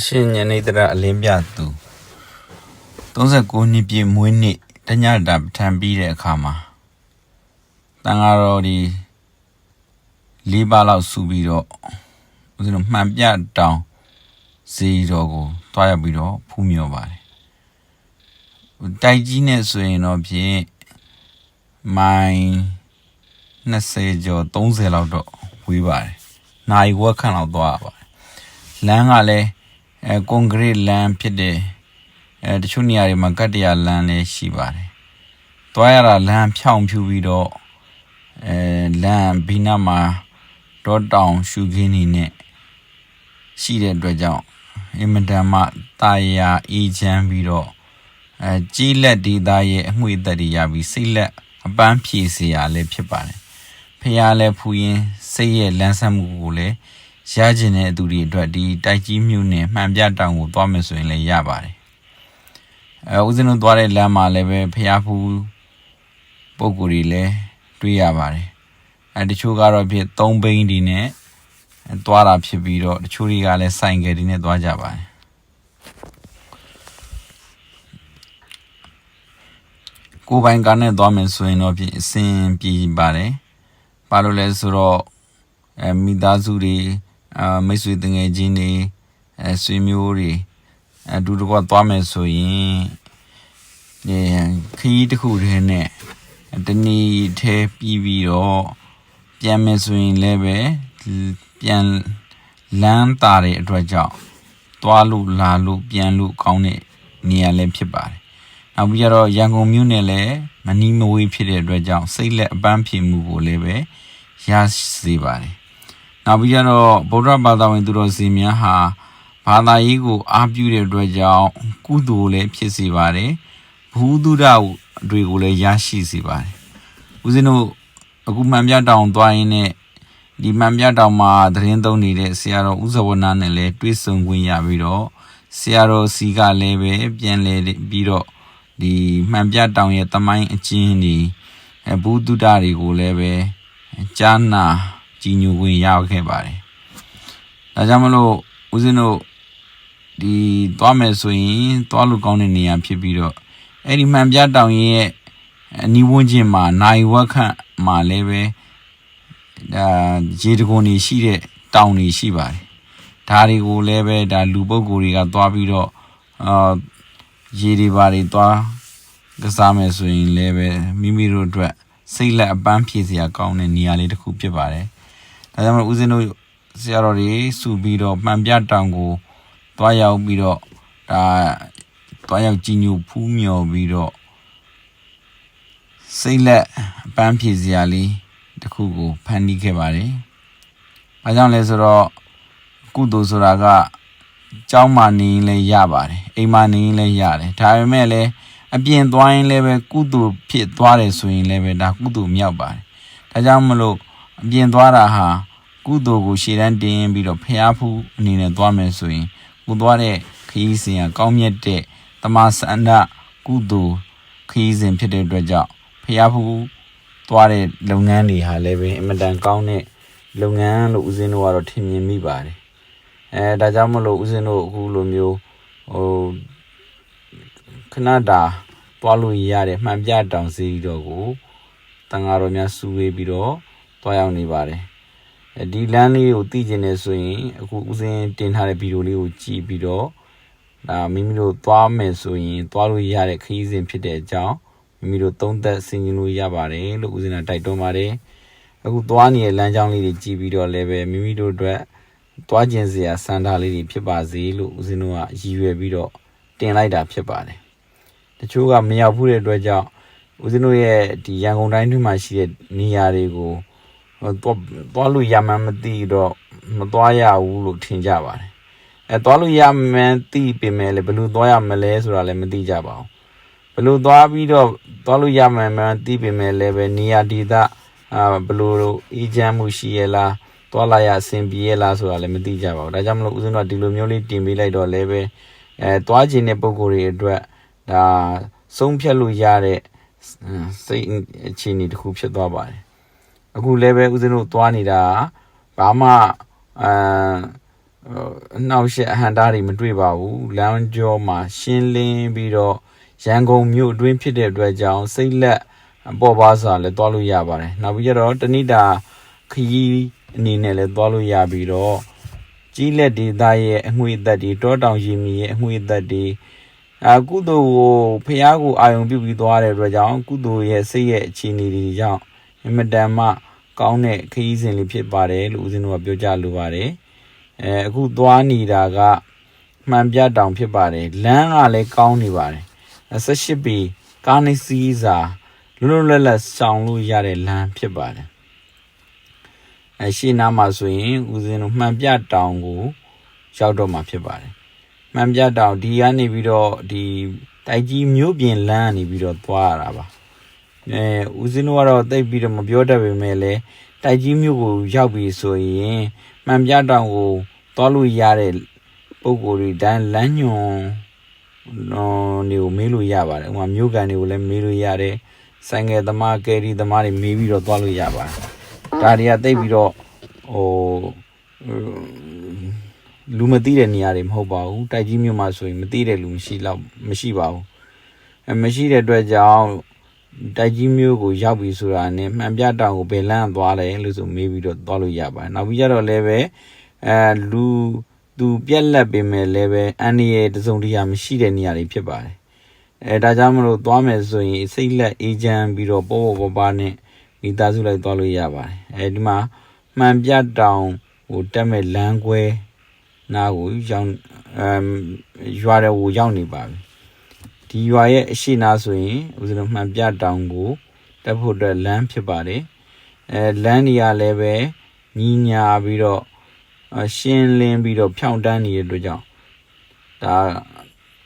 ရှင်ညနေတရအလင်းပြသူ39နှစ်ပြည့်မွေးနေ့တညတာပထံပြီးတဲ့အခါမှာတန်ဃာတော်ဒီ၄ပါးလောက်စုပြီးတော့ဦးဇင်းတို့မှန်ပြတောင်စီတော်ကိုတွားရပြီးတော့ဖူးမြော်ပါတယ်တိုက်ကြီးနဲ့ဆိုရင်တော့ဖြင့်မိုင်20ကျော်30လောက်တော့ဝေးပါတယ်နိုင်ဝက်ခန့်လောက်သွားရပါတယ်လမ်းကလည်းကွန်ကရစ်လမ်းဖြစ်တဲ့တချို့နေရာတွေမှာကတ္တရာလမ်းလည်းရှိပါတယ်တွားရတာလမ်းဖြောင်းဖြူပြီးတော့လမ်းဘီနာမှာတော့တောင်ရှုခင်းနေနဲ့ရှိတဲ့အတွက်ကြောင့်အင်မတန်မှတာယာအေးချမ်းပြီးတော့ကြီးလက်ဒေသရဲ့အငွေ့သက်တွေရပြီးစိတ်လက်အပန်းဖြေစရာလည်းဖြစ်ပါတယ်ဖះလည်းဖူရင်စိတ်ရဲ့လန်းဆန်းမှုကိုလည်းရကျင်တဲ့သူတွေအတွက်ဒီတိုက်ကြီးမြို့နယ်မှန်ပြတောင်ကိုသွားမယ်ဆိုရင်လည်းရပါတယ်ဦးဇင်းတို့သွားတဲ့လမ်းမှာလည်းပဲဖះဖူပုံကိုယ်တွေလည်းတွေ့ရပါတယ်တချို့ကတော့ဖြစ်3ဘိန်းဒီနဲ့သွားတာဖြစ်ပြီးတော့တချို့တွေကလည်းဆိုင်ကယ်တွေနဲ့သွားကြပါတယ်ကိုယ်ပိုင်ကားနဲ့သွားမယ်ဆိုရင်တော့ဖြစ်အဆင်ပြေပါတယ်ဘာလို့လဲဆိုတော့မိသားစုတွေမိတ်ဆွေတငယ်ချင်းတွေဆွေမျိုးတွေအတူတကွသွားမယ်ဆိုရင်ခရီးတစ်ခုတည်းနဲ့တနေ့ထဲပြီးတော့ပြန်မယ်ဆိုရင်လည်းပဲပြန်လမ်းတာတဲ့အတွက်ကြောင့်သွားလို့လာလို့ပြန်လို့ကောင်းတဲ့နေရာလည်းဖြစ်ပါတယ်နောက်ပြီးတော့ရန်ကုန်မြို့နယ်လည်းမနီးမဝေးဖြစ်တဲ့အတွက်ကြောင့်စိတ်လက်အပန်းဖြေမှုကိုလည်းပဲရစေပါတယ်နောက်ပြီးတော့ဗုဒ္ဓဘာသာဝင်သူတော်စင်များဟာဘာသာရေးကိုအားပြုတဲ့အတွက်ကြောင့်ကုသိုလ်လည်းဖြစ်စေပါတယ်ဘုဒ္ဓတွေကိုလည်းရရှိစေပါတယ်ဦးဇင်းတို့အခုမှန်ပြတောင်သွားရင်းနဲ့ဒီမှန်ပြတောင်မှာသတင်းသုံးနေတဲ့ဆရာတော်ဦးဇဝနာနဲ့လည်းတွေ့ဆုံခွင့်ရပြီးတော့ဆရာတော်စီကလည်းပဲပြန်လဲပြီးတော့ဒီမှန်ပြတောင်ရဲ့တမိုင်းအကျဉ်းဒီဘုဒ္ဓတွေကိုလည်းပဲကြားနာကြည်ညိုခွင့်ရခဲ့ပါတယ်ဒါကြောင့်မလို့ဦးဇင်းတို့ဒီသွားမယ်ဆိုရင်သွားလို့ကောင်းတဲ့နေရာဖြစ်ပြီးတော့အဲ့ဒီမှန်ပြတောင်ရဲ့အနီးဝန်းကျင်မှာနိုင်ဝက်ခန့်မှာလည်းပဲရေတကုံတွေရှိတဲ့တောင်တွေရှိပါတယ်ဒါတွေကိုလည်းပဲဒါလူပုဂ္ဂိုလ်တွေကသွားပြီးတော့ရေတွေပါတွေသွားကစားမယ်ဆိုရင်လည်းပဲမိမိတို့အတွက်စိတ်လက်အပန်းဖြေစရာကောင်းတဲ့နေရာလေးတစ်ခုဖြစ်ပါတယ်ဒါကြောင့်မို့ဦးဇင်းတို့ဆရာတော်တွေစုပြီးတော့မှန်ပြတောင်ကိုသွားရောက်ပြီးတော့ဒါသွားရောက်ကြည်ညိုဖူးမြော်ပြီးတော့စိတ်လက်အပန်းဖြေစရာလေးတစ်ခုကိုဖန်တီးခဲ့ပါတယ်။ဘာကြောင့်လဲဆိုတော့ကုသိုလ်ဆိုတာကကျောင်းမှာနေရင်လည်းရပါတယ်။အိမ်မှာနေရင်လည်းရတယ်။ဒါပေမဲ့လည်းအပြင်သွားရင်လည်းပဲကုသိုလ်ဖြစ်သွားတယ်ဆိုရင်လည်းပဲဒါကုသိုလ်မြောက်ပါတယ်။ဒါကြောင့်မလို့အပြင်သွားတာဟာကုသိုလ်ကိုရှေ့တန်းတင်ပြီးတော့ဖျားဖူးအနေနဲ့သွားမယ်ဆိုရင်ကိုသွားတဲ့ခရီးစဉ်ကကောင်းမြတ်တဲ့တမန်စန္ဒကုသိုလ်ခရီးစဉ်ဖြစ်တဲ့အတွက်ကြောင့်ဖျားဖူးသွားတဲ့လုပ်ငန်းတွေဟာလည်းပဲအင်မတန်ကောင်းတဲ့လုပ်ငန်းလို့ဦးဇင်းတို့ကတော့ထင်မြင်မိပါတယ်ဒါကြောင့်မလို့ဦးဇင်းတို့အခုလိုမျိုးခဏတာသွားလို့ရတဲ့မှန်ပြတောင်စီတော်ကိုတန်ဃာတော်များစုဝေးပြီးတော့သွားရောက်နေပါတယ်ဒီလမ်းလေးကိုသိကျင်နေဆိုရင်အခုဦးဇင်းတင်ထားတဲ့ဗီဒီယိုလေးကိုကြည့်ပြီးတော့ဒါမိမိတို့သွားမယ်ဆိုရင်သွားလို့ရတဲ့ခရီးစဉ်ဖြစ်တဲ့အကြောင်းမိမိတို့သုံးသက်ဆင်ခြင်လို့ရပါတယ်လို့ဦးဇင်းကတိုက်တွန်းပါတယ်အခုသွားနေတဲ့လမ်းကြောင်းလေးတွေကြည့်ပြီးတော့လည်းပဲမိမိတို့အတွက်သွားကျင်စရာစံထားလေးတွေဖြစ်ပါစေလို့ဦးဇင်းတို့ကရည်ရွယ်ပြီးတော့တင်လိုက်တာဖြစ်ပါတယ်တချို့ကမရောက်ဘူးတဲ့အတွက်ကြောင့်ဦးဇင်းတို့ရဲ့ဒီရန်ကုန်တိုင်းတွင်းမှာရှိတဲ့နေရာတွေကိုသွားလို့ရမှန်းမသိတော့မသွားရဘူးလို့ထင်ကြပါတယ်သွားလို့ရမှန်းသိပေမဲ့လည်းဘယ်လိုသွားရမလဲဆိုတာလည်းမသိကြပါဘူးဘယ်လိုသွားပြီးတော့သွားလို့ရမှန်းသိပေမဲ့လည်းပဲနေရာဒေသဘယ်လိုအေးချမ်းမှုရှိရလားသွားလာရအဆင်ပြေရလားဆိုတာလည်းမသိကြပါဘူးဒါကြောင့်မလို့ဦးဇင်းတို့ဒီလိုမျိုးလေးတင်ပေးလိုက်တော့လည်းပဲသွားခြင်းတဲ့ပုံကိုယ်တွေအတွက်ဒါဆုံးဖြတ်လို့ရတဲ့စိတ်အခြေအနေတစ်ခုဖြစ်သွားပါတယ်အခုလည်းပဲဦးဇင်းတို့သွားနေတာဘာမှ နောက်ရှက်အဟန်တာတွေမတွေ့ပါဘူးလမ်းကျော်မှာရှင်းလင်းပြီးတော့ရန်ကုန်မြို့အတွင်းဖြစ်တဲ့အတွက်ကြောင့်စိတ်လက်ပေါ်ပါစွာလည်းသွားလို့ရပါတယ်နောက်ပြီးတော့တနိတာခရီးအနေနဲ့လည်းသွားလို့ရပြီးတော့ကြီးလက်ဒေသရဲ့အငွေအသက်တွေတောတောင်ရီမီရဲ့အငွေအသက်တွေကုသိုလ်ကိုဖျားကိုအာယုံပြုပြီးသွားတဲ့အတွက်ကြောင့်ကုသိုလ်ရဲ့စိတ်ရဲ့အခြေအနေတွေကြောင့်အမတန်မှကောင်းတဲ့ခရီးစဉ်လေးဖြစ်ပါတယ်လို့ဦးဇင်းတို့ကပြောကြလိုပါတယ်အခုသွားနေတာကမှန်ပြတောင်ဖြစ်ပါတယ်လမ်းကလည်းကောင်းနေပါတယ်18ပေကားနေစီးစာလွတ်လွတ်လပ်လပ်ဆောင်လို့ရတဲ့လမ်းဖြစ်ပါတယ်ရှေ့နားမှာဆိုရင်ဦးဇင်းတို့မှန်ပြတောင်ကိုရောက်တော့မှာဖြစ်ပါတယ်မှန်ပြတောင်ဒီကနေပြီးတော့ဒီတိုက်ကြီးမြို့ပြင်လမ်းကနေပြီးတော့သွားရတာပါဦးဇင်းတို့ကတော့တိတ်ပြီးတော့မပြောတတ်ပေမဲ့လည်းတိုက်ကြီးမြို့ကိုရောက်ပြီဆိုရင်မှန်ပြတောင်ကိုသွားလို့ရတဲ့ပုံကိုယ်တွေတန်းလမ်းညွန်နေကိုမေးလို့ရပါတယ်ဥပမာမြို့ကန်တွေကိုလည်းမေးလို့ရတယ်ဆိုင်ငယ်သမားကယ်ရီသမားတွေမေးပြီးတော့သွားလို့ရပါတယ်ဒါတွေကတိတ်ပြီးတော့လူမသိတဲ့နေရာတွေမဟုတ်ပါဘူးတိုက်ကြီးမြို့မှာဆိုရင်မသိတဲ့လူမရှိပါဘူးမရှိတဲ့အတွက်ကြောင့်တိုက်ကြီးမြို့ကိုရောက်ပြီဆိုတာနဲ့မှန်ပြတောင်ကိုဘယ်လမ်းသွားလဲလို့ဆိုမေးပြီးတော့သွားလို့ရပါတယ်နောက်ပြီးတော့လည်းပဲလူသူပြက်လက်ပင်မဲ့လည်းပဲအန်ဒီရဲ့တစုံတရာမရှိတဲ့နေရာတွေဖြစ်ပါတယ်ဒါကြောင့်မလို့သွားမယ်ဆိုရင်စိတ်လက်အေးချမ်းပြီးတော့ပေါ့ပါနဲ့မိသားစုလိုက်သွားလို့ရပါတယ်ဒီမှာမှန်ပြတောင်ကိုတက်မဲ့လမ်းခွဲနားကိုရောက်ရွာတွေကိုရောက်နေပါပြီဒီရွာရဲ့အရှိနာဆိုရင်ဦးဇင်းတို့မှန်ပြတောင်ကိုတက်ဖို့အတွက်လမ်းဖြစ်ပါတယ်လမ်းတွေကလည်းပဲညီညာပြီးတော့ရှင်းလင်းပြီးတော့ဖြောင့်တန်းနေတဲ့အတွက်ကြောင့်ဒါ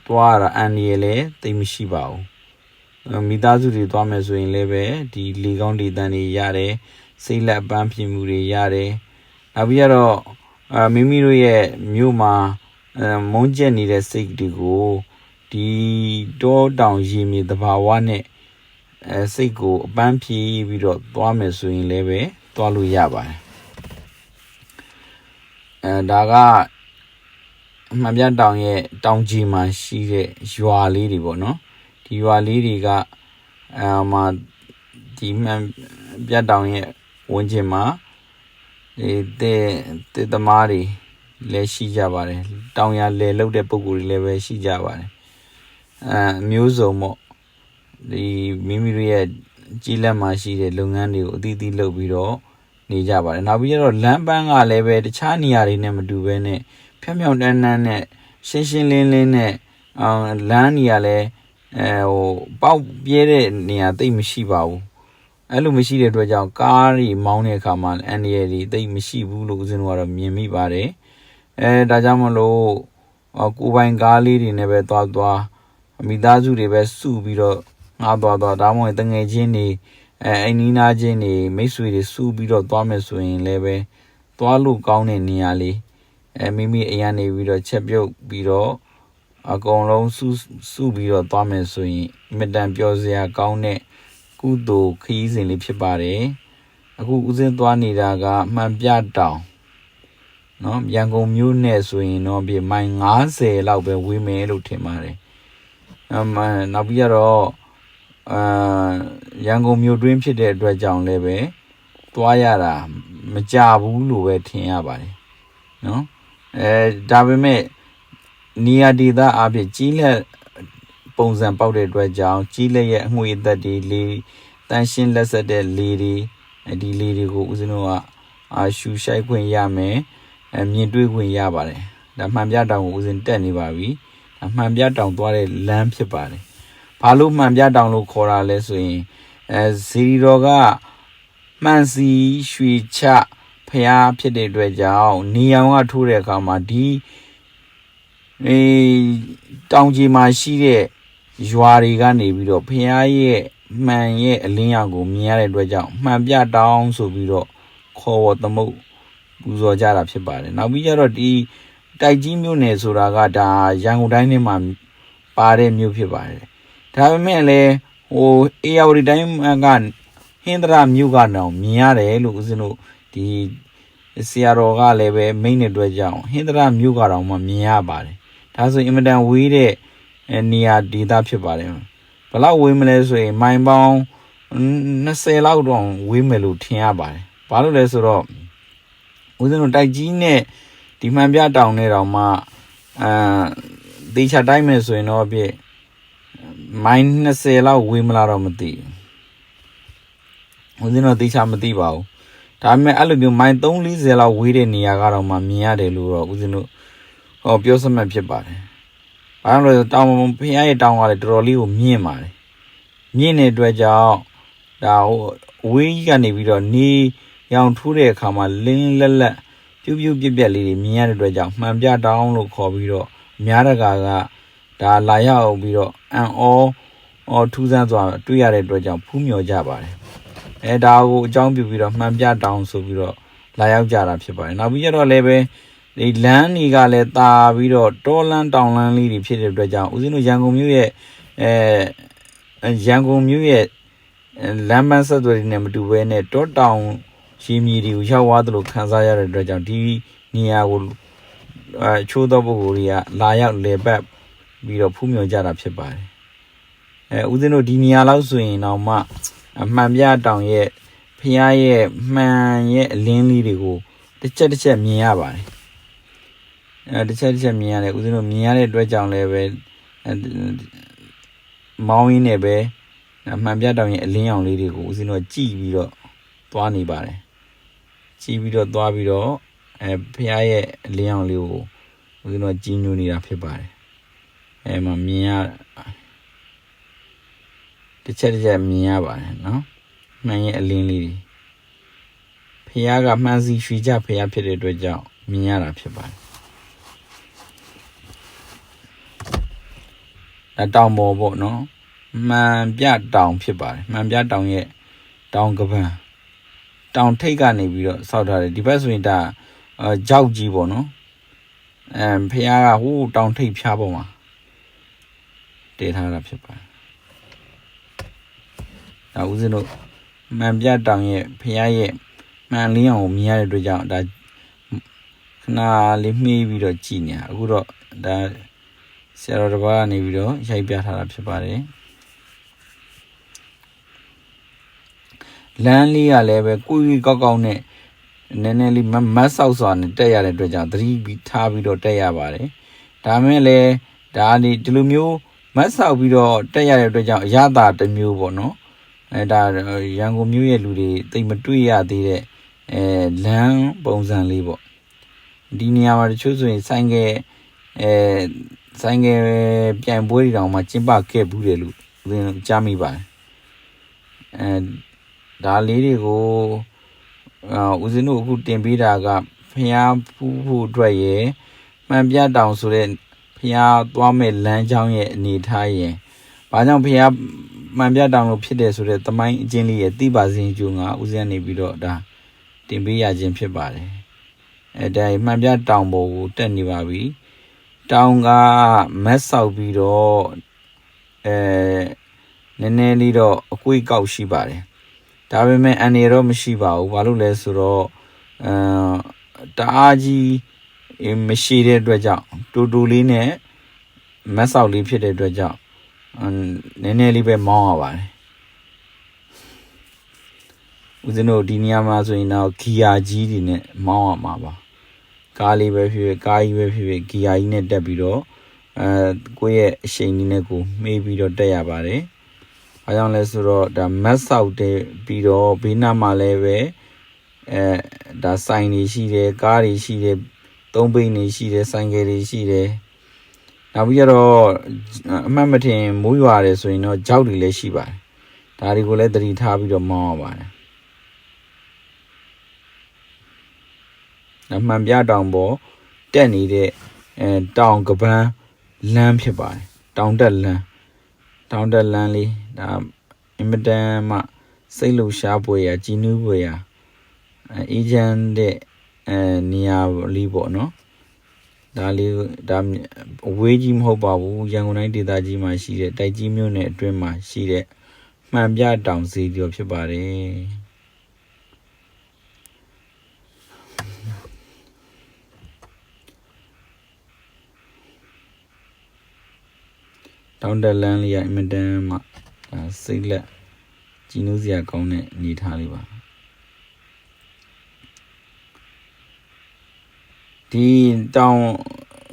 သွားတာအန်ဒီလည်းသိမရှိပါဘူးမိသားစုတွေသွားမယ်ဆိုရင်လည်းပဲဒီလေကောင်းလေတန်းတွေရတယ်စိတ်လက်ပန်းဖြစ်မှုတွေရတယ်နောက်ပြီးတော့မိမိတို့ရဲ့မြို့မှာမုန်းကျက်နေတဲ့စိတ်တွေကိုဒီတောတောင်ရေမြေသဘာဝနဲ့စိတ်ကိုအပန်းဖြေပြီးတော့သွားမယ်ဆိုရင်လည်းပဲသွားလို့ရပါတယ်ဒါကမှန်ပြတောင်ရဲ့တောင်ကြီးမှာရှိတဲ့ရွာလေးတွေပေါ့နော်ဒီရွာလေးတွေကမှာဒီမှန်ပြတောင်ရဲ့ဝန်းကျင်မှာတဲ့သမားတွေလည်းရှိကြပါတယ်တောင်ရလယ်လုပ်တဲ့ပုံကိုယ်တွေလည်းပဲရှိကြပါတယ်မျိုးစုံပေါ့ဒီမိမိတို့ရဲ့ကြီးလက်မှာရှိတဲ့လုပ်ငန်းတွေကိုအသီးသီးလုပ်ပြီးတော့နေကြပါတယ်နောက်ပြီးတော့လမ်းပန်းကလည်းပဲတခြားနေရာတွေနဲ့မတူဘဲနဲ့ဖြောင်ဖြောင်တန်းတန်းနဲ့ရှင်းရှင်းလင်းလင်းနဲ့လမ်းနေရာလည်းပေါက်ပြဲတဲ့နေရာတိတ်မရှိပါဘူးအဲ့လိုမရှိတဲ့အတွက်ကြောင့်ကားတွေမောင်းတဲ့အခါမှာအန်ဒီရယ်တွေတိတ်မရှိဘူးလို့ဦးဇင်းတို့ကတော့မြင်မိပါတယ်ဒါကြောင့်မလို့ကိုယ်ပိုင်ကားလေးတွေနဲ့ပဲသွားမိသားစုတွေပဲစုပြီးတော့ငါသွားဒါမှမဟုတ်တငယ်ချင်းတွေအိမ်နီးနားချင်းတွေမိတ်ဆွေတွေစုပြီးတော့သွားမယ်ဆိုရင်လည်းပဲသွားလို့ကောင်းတဲ့နေရာလေးမိမိအိမ်ကနေပြီးတော့ချက်ပြုတ်ပြီးတော့အကုန်လုံးစုပြီးတော့သွားမယ်ဆိုရင်အမြဲတမ်းပြောစရာကောင်းတဲ့ကုသိုလ်ခရီးစဉ်လေးဖြစ်ပါတယ်အခုဦးစင်းသွားနေတာကမှန်ပြတောင်နော်ရန်ကုန်မြို့နဲ့ဆိုရင်တော့ပြမိုင်90လောက်ပဲဝေးမယ်လို့ထင်ပါတယ်နောက်ပြီးတော့ရန်ကုန်မြို့တွင်းဖြစ်တဲ့အတွက်ကြောင့်လည်းပဲသွားရတာမကြဘူးလို့ပဲထင်ရပါတယ်နော်ဒါပေမဲ့နေရာဒေသအဖြစ်ကြီးလက်ပုံစံပေါက်တဲ့အတွက်ကြောင့်ကြီးလက်ရဲ့အငွေအသက်တွေလေတန်ရှင်းလက်ဆက်တဲ့လေတွေဒီလေတွေကိုဦးဇင်းတို့ကရှူရှိုက်ခွင့်ရမယ်မြင်တွေ့ခွင့်ရပါတယ်ဒါမှန်ပြတောင်ကိုဦးဇင်းတက်နေပါပြီမှန်ပြတောင်သွားတဲ့လမ်းဖြစ်ပါတယ်ဘာလို့မှန်ပြတောင်လို့ခေါ်တာလဲဆိုရင်ဇီရီတော်ကမှန်စီရွှေချဖျားဖြစ်တဲ့အတွက်ကြောင့်နေအောင်ကထိုးတဲ့အခါမှာဒီတောင်ကြီးမှာရှိတဲ့ရွာတွေကနေပြီးတော့ဖျားရဲ့မှန်ရဲ့အလင်းရောင်ကိုမြင်ရတဲ့အတွက်ကြောင့်မှန်ပြတောင်ဆိုပြီးတော့ခေါ်ဝေါ်သမုတ်ပူဇော်ကြတာဖြစ်ပါတယ်နောက်ပြီးတော့ဒီတိုက်ကြီးမြို့နယ်ဆိုတာကဒါရန်ကုန်တိုင်းထဲမှာပါတဲ့မြို့ဖြစ်ပါတယ်ဒါပေမဲ့လည်းအေယာဝတီတိုင်းကဟင်္ဒရာမြို့ကတော့မြင်ရတယ်လို့ဦးဇင်းတို့ဒီ ဆရာတော်ကလည်းပဲမိန့်တဲ့အတွက်ကြောင့်ဟင်္ဒရာမြို့ကတော့မှမြင်ရပါတယ်ဒါဆိုအင်မတန်ဝေးတဲ့နေရာဒေသဖြစ်ပါတယ်ဘလောက်ဝေးမလဲဆိုရင်မိုင်ပေါင်း20လောက်တော့ဝေးမယ်လို့ထင်ရပါတယ်ဘာလို့လဲဆိုတော့ဦးဇင်းတို့တိုက်ကြီးနဲ့ဒီမှန်ပြတောင်နဲ့တောင်မှတေချာတိုင်းမယ်ဆိုရင်တော့ပြည့်မိုင်20လောက်ဝေးမလားတော့မသိဘူးဦးဇင်းတို့တေချာမသိပါဘူးဒါပေမဲ့အဲ့လိုမျိုးမိုင်340လောက်ဝေးတဲ့နေရာကတော့မှမြင်ရတယ်လို့တော့ဦးဇင်းတို့ပြောစမှတ်ဖြစ်ပါတယ်ဘာလို့လဲတောင်ဖခင်ရဲ့တောင်ကလည်းတော်တော်လေးကိုမြင့်ပါတယ်မြင့်တဲ့အတွက်ကြောင့်ဒါဝေးကြီးကနေပြီးတော့နေရောင်ထိုးတဲ့အခါမှာလင်းလက်လက်ပြူးပြူးပြက်ပြက်လေးတွေမြင်ရတဲ့အတွက်ကြောင့်မှန်ပြတောင်းလို့ခေါ်ပြီးတော့အများတကာကဒါလာရောက်ပြီးတော့အန်အောထူးဆန်းစွာတွေ့ရတဲ့အတွက်ကြောင့်ဖူးမြော်ကြပါတယ်ဒါကိုအကြောင်းပြုပြီးတော့မှန်ပြတောင်းဆိုပြီးတော့လာရောက်ကြတာဖြစ်ပါတယ်နောက်ပြီးတော့လည်းပဲဒီလမ်းတွေကလည်းတာပြီးတော့တောလန်းတောင်လန်းလေးတွေဖြစ်တဲ့အတွက်ကြောင့်ဦးဇင်းတို့ရန်ကုန်မြို့ရဲ့လမ်းမဆက်သွယ်ရေးနဲ့မတူဘဲနဲ့တောတောင်ရှိမြေတွေကိုရောက်သွားသလိုခံစားရတဲ့အတွက်ကြောင့်ဒီနေရာကိုချိုးသောပုဂ္ဂိုလ်တွေကလာရောက်လေပတ်ပြီးတော့ဖူးမြော်ကြတာဖြစ်ပါတယ်ဦးဇင်းတို့ဒီနေရာလောက်ဆိုရင်တော့မှမှန်ပြတောင်ရဲ့ဖျားရဲ့မှန်ရဲ့အလင်းလေးတွေကိုတစ်ချက်မြင်ရပါတယ်တစ်ချက်မြင်ရတယ်ဦးဇင်းတို့မြင်ရတဲ့အတွက်ကြောင့်လည်းပဲမောင်းရင်းနဲ့ပဲမှန်ပြတောင်ရဲ့အလင်းရောင်လေးတွေကိုဦးဇင်းတို့ကြည့်ပြီးတော့သွားနေပါတယ်ကြည့်ပြီးတော့သွားပြီးတော့ဖျားရဲ့အလင်းရောင်လေးကိုဦးဇင်းတို့ကြည်ညိုနေတာဖြစ်ပါတယ်မှာမြင်ရတစ်ချက်မြင်ရပါတယ်နော်မှန်ရဲ့အလင်းလေးတွေဖျားကမှန်စီရွှေကြဖျားဖြစ်တဲ့အတွက်ကြောင့်မြင်ရတာဖြစ်ပါတယ်တောင်ပေါ်ပေါ့နော်မှန်ပြတောင်ဖြစ်ပါတယ်မှန်ပြတောင်ရဲ့တောင်ကပန်းတောင်ထိပ်ကနေပြီးတော့ဆောက်ထားတယ်ဒီဘက်ဆိုရင်ဒါကြောက်ကြီးပေါ့နော်ဖះကဟိုးတောင်ထိပ်ဖျားပေါ်မှာတည်ထားတာဖြစ်ပါတယ်ဒါဦးဇင်းတို့မှန်ပြတောင်ရဲ့ဖះရဲ့မှန်လင်းအောင်မြင်ရတဲ့အတွက်ကြောင့်ဒါခဏလေးမှီးပြီးတော့ကြည်နေတာအခုတော့ဒါဆရာတော်တစ်ပါးကနေပြီးတော့ရိုက်ပြထားတာဖြစ်ပါတယ်လမ်းလေးကလည်းပဲကိုကြီးကောက်ကောက်နဲ့နည်းနည်းလေးမတ်ဆောက်စွာနဲ့တက်ရတဲ့အတွက်ကြောင့်သတိပြီးထားပြီးတော့တက်ရပါတယ်ဒါမဲ့လည်းဒါဒီလိုမျိုးမတ်ဆောက်ပြီးတော့တက်ရတဲ့အတွက်ကြောင့်အရသာတစ်မျိုးပေါ့နော်ဒါရန်ကုန်မြို့ရဲ့လူတွေသိမတွေ့ရသေးတဲ့လမ်းပုံစံလေးပေါ့ဒီနေရာမှာတချို့ဆိုရင်ဆိုင်ကယ်ပြိုင်ပွဲတွေတောင်မှကျင်းပခဲ့ဘူးတယ်လို့ကြားမိပါတယ်ဒါလေးတွေကိုဦးဇင်းတို့အခုတင်ပေးတာကဖျားဖူးဖို့အတွက်ရယ်မှန်ပြတောင်ဆိုတဲ့ဖျားသွားမဲ့လမ်းကြောင်းရဲ့အနေထားရယ်ဘာကြောင့်ဖျားမှန်ပြတောင်လို့ဖြစ်တယ်ဆိုတဲ့သမိုင်းအကျဉ်းလေးရဲ့သိပါစဉ်ကျိုးကဦးဇင်းနေပြီးတော့ဒါတင်ပေးရခြင်းဖြစ်ပါတယ်ဒါမှန်ပြတောင်ပေါ်ကိုတက်နေပါပြီတောင်ကမက်ဆောက်ပြီးတော့နည်းနည်းလေးတော့အကွေးကောက်ရှိပါတယ်ဒါပေမဲ့အန်ရတော့မရှိပါဘူးဘာလို့လဲဆိုတော့တအားကြီးမရှိတဲ့အတွက်ကြောင့်တူလေးနဲ့မက်ဆောက်လေးဖြစ်တဲ့အတွက်ကြောင့်နည်းနည်းလေးပဲမောင်းရပါတယ်ဦးဇင်းတို့ဒီနေရာမှာဆိုရင်တော့ဂီယာကြီးတွေနဲ့မောင်းရမှာပါကားလေးပဲဖြစ်ဖြစ်ကားကြီးပဲဖြစ်ဖြစ်ဂီယာကြီးနဲ့တက်ပြီးတော့ကိုယ့်ရဲ့အရှိန်လေးနဲ့ကိုမှေးပြီးတော့တက်ရပါတယ်။ဘာကြောင့်လဲဆိုတော့ဒါမတ်ဆောက်တဲ့ပြီးတော့ဘေးနားမှာလည်းပဲဒါဆိုင်တွေရှိတယ်ကားတွေရှိတယ်သုံးဘိန်းတွေရှိတယ်ဆိုင်ကယ်တွေရှိတယ်။နောက်ပြီးတော့အမှတ်မထင်မိုးရွာတယ်ဆိုရင်တော့ကြောက်တွေလည်းရှိပါတယ်။ဒါတွေကိုလည်းသတိထားပြီးတော့မောင်းရပါတယ်။အမှန်ပြတောင်ပေါ်တက်နေတဲ့တောင်ကပန်းလမ်းဖြစ်ပါတယ်တောင်တက်လမ်းလေးဒါအင်မတန်မှစိတ်လှရှားပွေရကြည်နူးပွေရအေဂျင့်တဲ့နေရာလေးပေါ့နော်ဒါလေးဒါအဝေးကြီးမဟုတ်ပါဘူးရန်ကုန်တိုင်းဒေသကြီးမှာရှိတဲ့တိုက်ကြီးမြို့နယ်အတွင်းမှာရှိတဲ့မှန်ပြတောင်စီကျော်ဖြစ်ပါတယ် တောင်းတက်လန်းလေးရအင်မတန်မှစိတ်လက်ကြည်နူးစရာကောင်းတဲ့အနေထားလေးပါဒီတောင်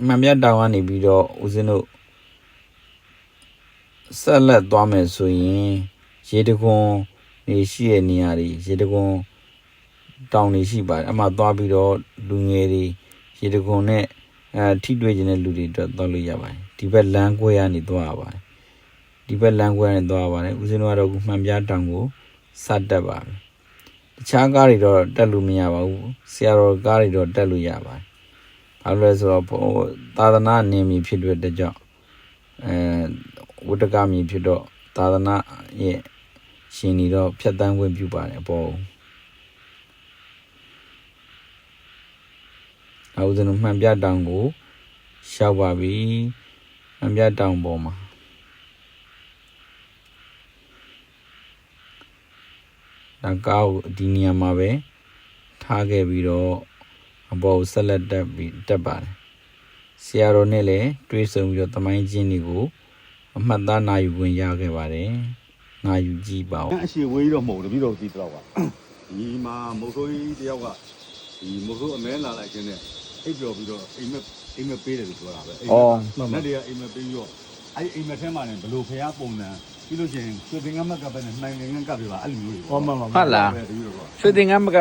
မှန်ပြတောင်ကနေပြီးတော့ဦးဇင်းတို့ဆက်လက်သွားမယ်ဆိုရင်ရေတခွန်နေရှိတဲ့နေရာတွေရေတခွန်တောင်နေရှိပါတယ်အမှသွားပြီးတော့လူငယ်တွေရေတခွန်နဲ့ထိတွေ့ခြင်းတဲ့လူတွေအတွက်သွားလို့ရပါတယ်ဒီဘက်လမ်းကွဲရနေသွားရပါတယ်ဒီဘက်လမ်းကွဲနေသွားရပါတယ်ဦးဇင်းတို့ကတော့မှန်ပြတောင်ကိုစတက်ပါမယ်တခြားကားတွေတော့တက်လို့မရပါဘူးဆရာတော်ကားတွေတော့တက်လို့ရပါတယ်ဘာလို့လဲဆိုတော့သာသနာနေမည်ဖြစ်တဲ့ကြောင့်ဝတ္တကမည်ဖြစ်တော့သာသနာရဲ့ရှင်နေတော့ဖြတ်တန်းခွင့်ပြုပါတယ်အပေါ်ဦးဇင်းတို့မှန်ပြတောင်ကိုရှောက်ပါပြီမှန်ပြတောင်ပေါ်မှာဒါကောက်ဒီနေရာမှာပဲထားခဲ့ပြီးတော့အပေါ်ဆက်လက်တက်ပါတယ်ဆရာတော်နဲ့လည်းတွေးဆုံပြီးတော့သမိုင်းချင်းတွေကိုအမှတ်သားနိုင်ယူဝင်ရခဲ့ပါတယ်နိုင်ယူကြည့်ပါဦး အရှိဝေးတော့မဟုတ်တပည့်တော်ကြည့်တော့ပါဒီမှာမုတ်ဆိုးကြီးတယောက်ကဒီမုတ်ဆိုးအမဲလာလိုက်ခြင်းနဲ့အိပ်ပျော်ပြီးတော့အိမ်မက်ပေးတယ်လို့ပြောတာပဲအိမ်မက်တွေကအိမ်မက်ပေးပြီးတော့အဲ့အိမ်မက်ထဲမှာလည်းဘလို့ဖျားပုံစံပြီးလို့ရှိရင်ရွှေသင်္ကန်းမက်ကပ်ပဲနဲ့နိုင်ငန်းကပ်ပြပါအဲ့လိုမျိုးတွေပေါ့ဟုတ်လားရွှေသင်္ကန်းမက